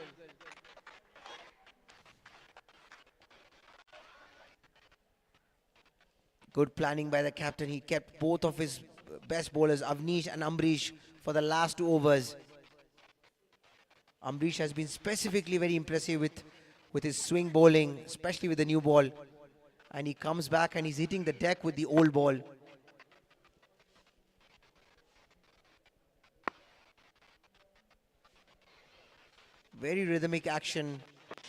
Good planning by the captain. He kept both of his best bowlers, Avnish and Amrish, for the last 2 overs. Amrish has been specifically very impressive with his swing bowling, especially with the new ball. And he comes back and he's hitting the deck with the old ball. Very rhythmic action,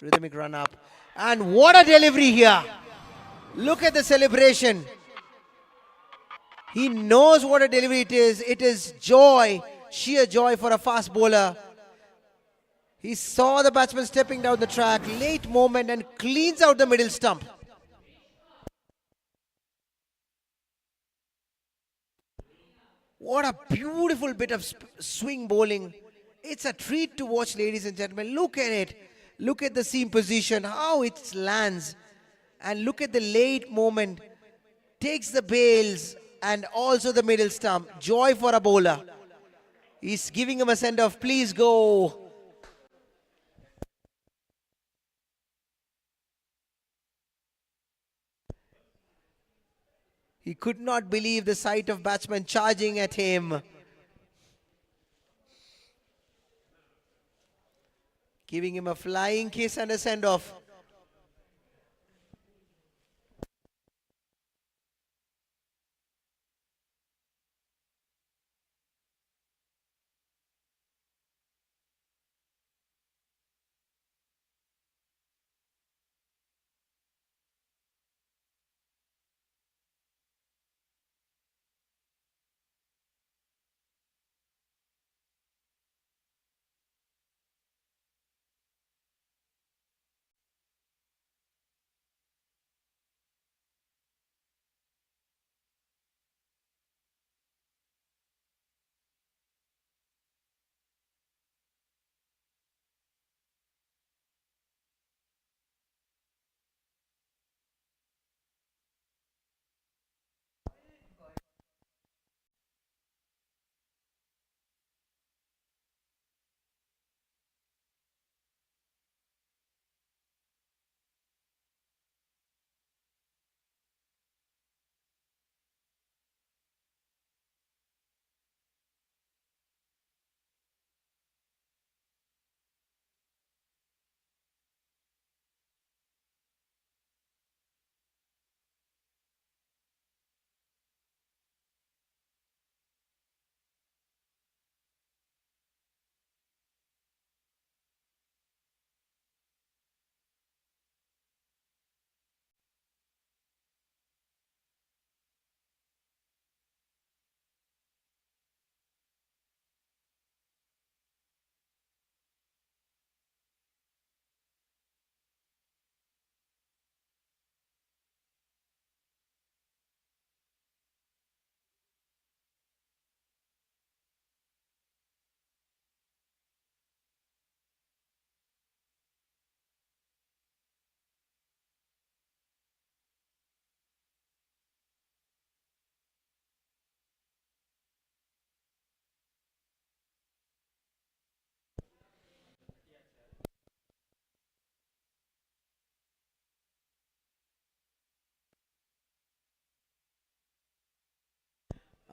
rhythmic run up. And what a delivery here. Look at the celebration. He knows what a delivery it is. It is joy, sheer joy for a fast bowler. He saw the batsman stepping down the track, late moment, and cleans out the middle stump. What a beautiful bit of swing bowling. It's a treat to watch, ladies and gentlemen. Look at it. Look at the seam position, how it lands. And look at the late moment. Takes the bails and also the middle stump. Joy for a bowler. He's giving him a send-off. Please go. He could not believe the sight of batsmen charging at him. Giving him a flying kiss and a send-off.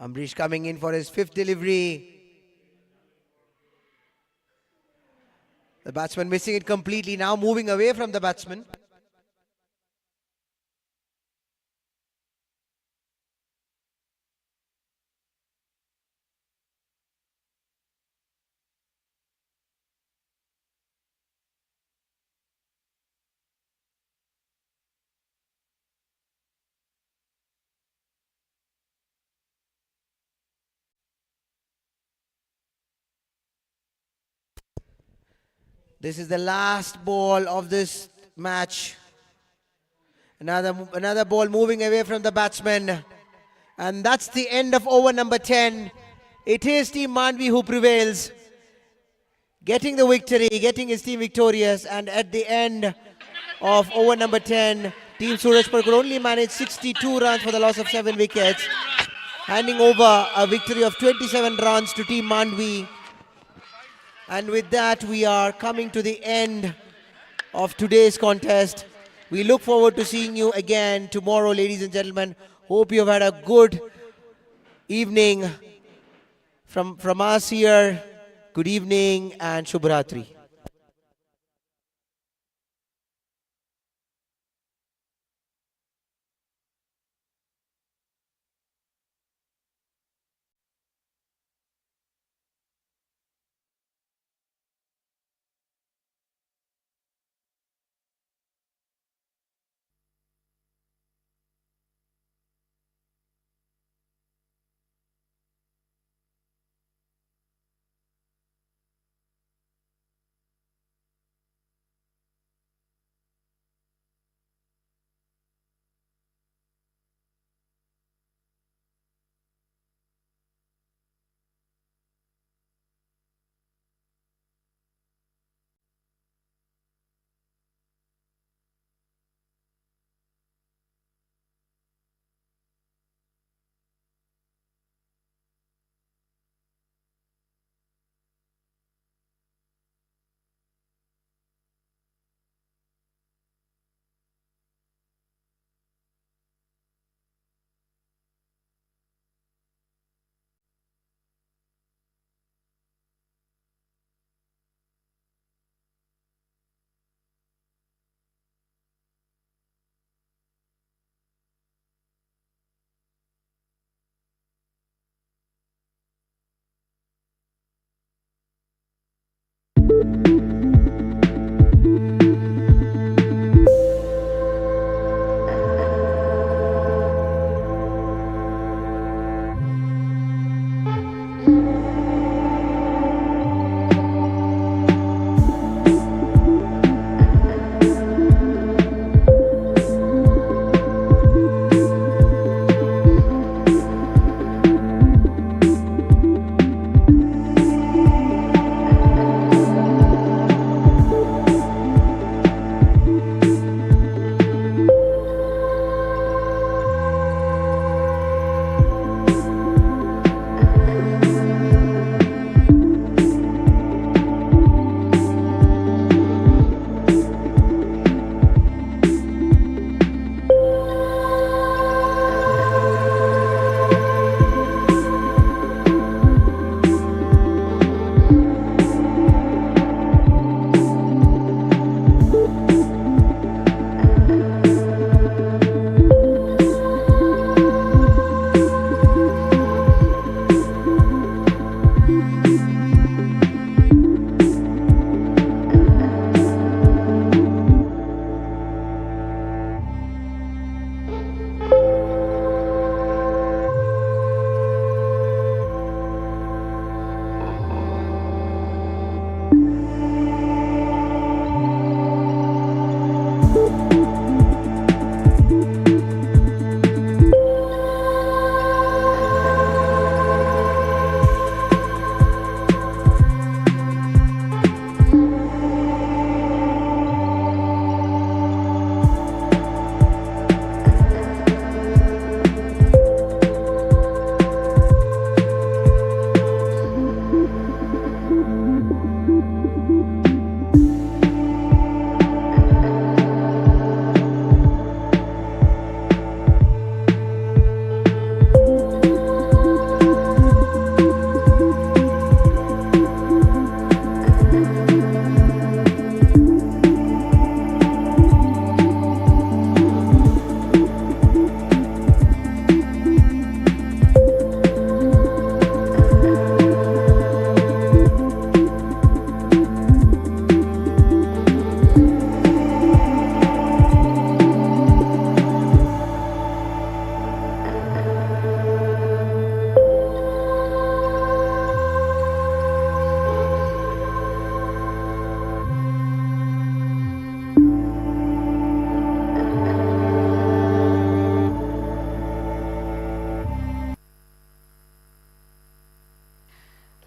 Amrish coming in for his 5th delivery. The batsman missing it completely, now moving away from the batsman. This is the last ball of this match. Another ball moving away from the batsman. And that's the end of over number 10. It is Team Mandvi who prevails, getting the victory, getting his team victorious. And at the end of over number 10, Team Surajpar could only manage 62 runs for the loss of 7 wickets, handing over a victory of 27 runs to Team Mandvi. And with that, we are coming to the end of today's contest. We look forward to seeing you again tomorrow, ladies and gentlemen. Hope you have had a good evening. From us here, good evening and Shubhratri.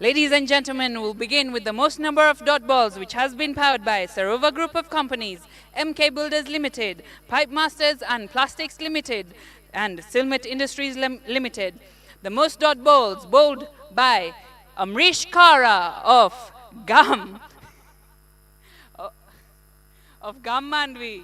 Ladies and gentlemen, we'll begin with the most number of dot balls, which has been powered by Sarova Group of Companies, MK Builders Limited, Pipe Masters and Plastics Limited, and Silmet Industries Limited. The most dot balls bowled by Amrish Kara of Gaam, of Gaam Mandvi.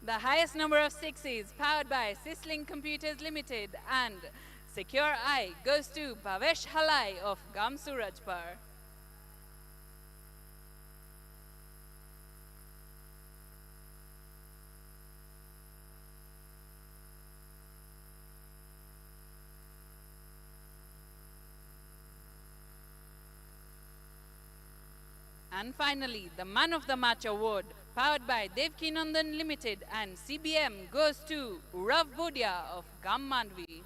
The highest number of sixes powered by Sisling Computers Limited and Secure Eye goes to Bhavesh Halai of Gaam Surajpar. And finally, the Man of the Match award, powered by Devkinandan Limited and CBM, goes to Urav Budia of Gaam Mandvi.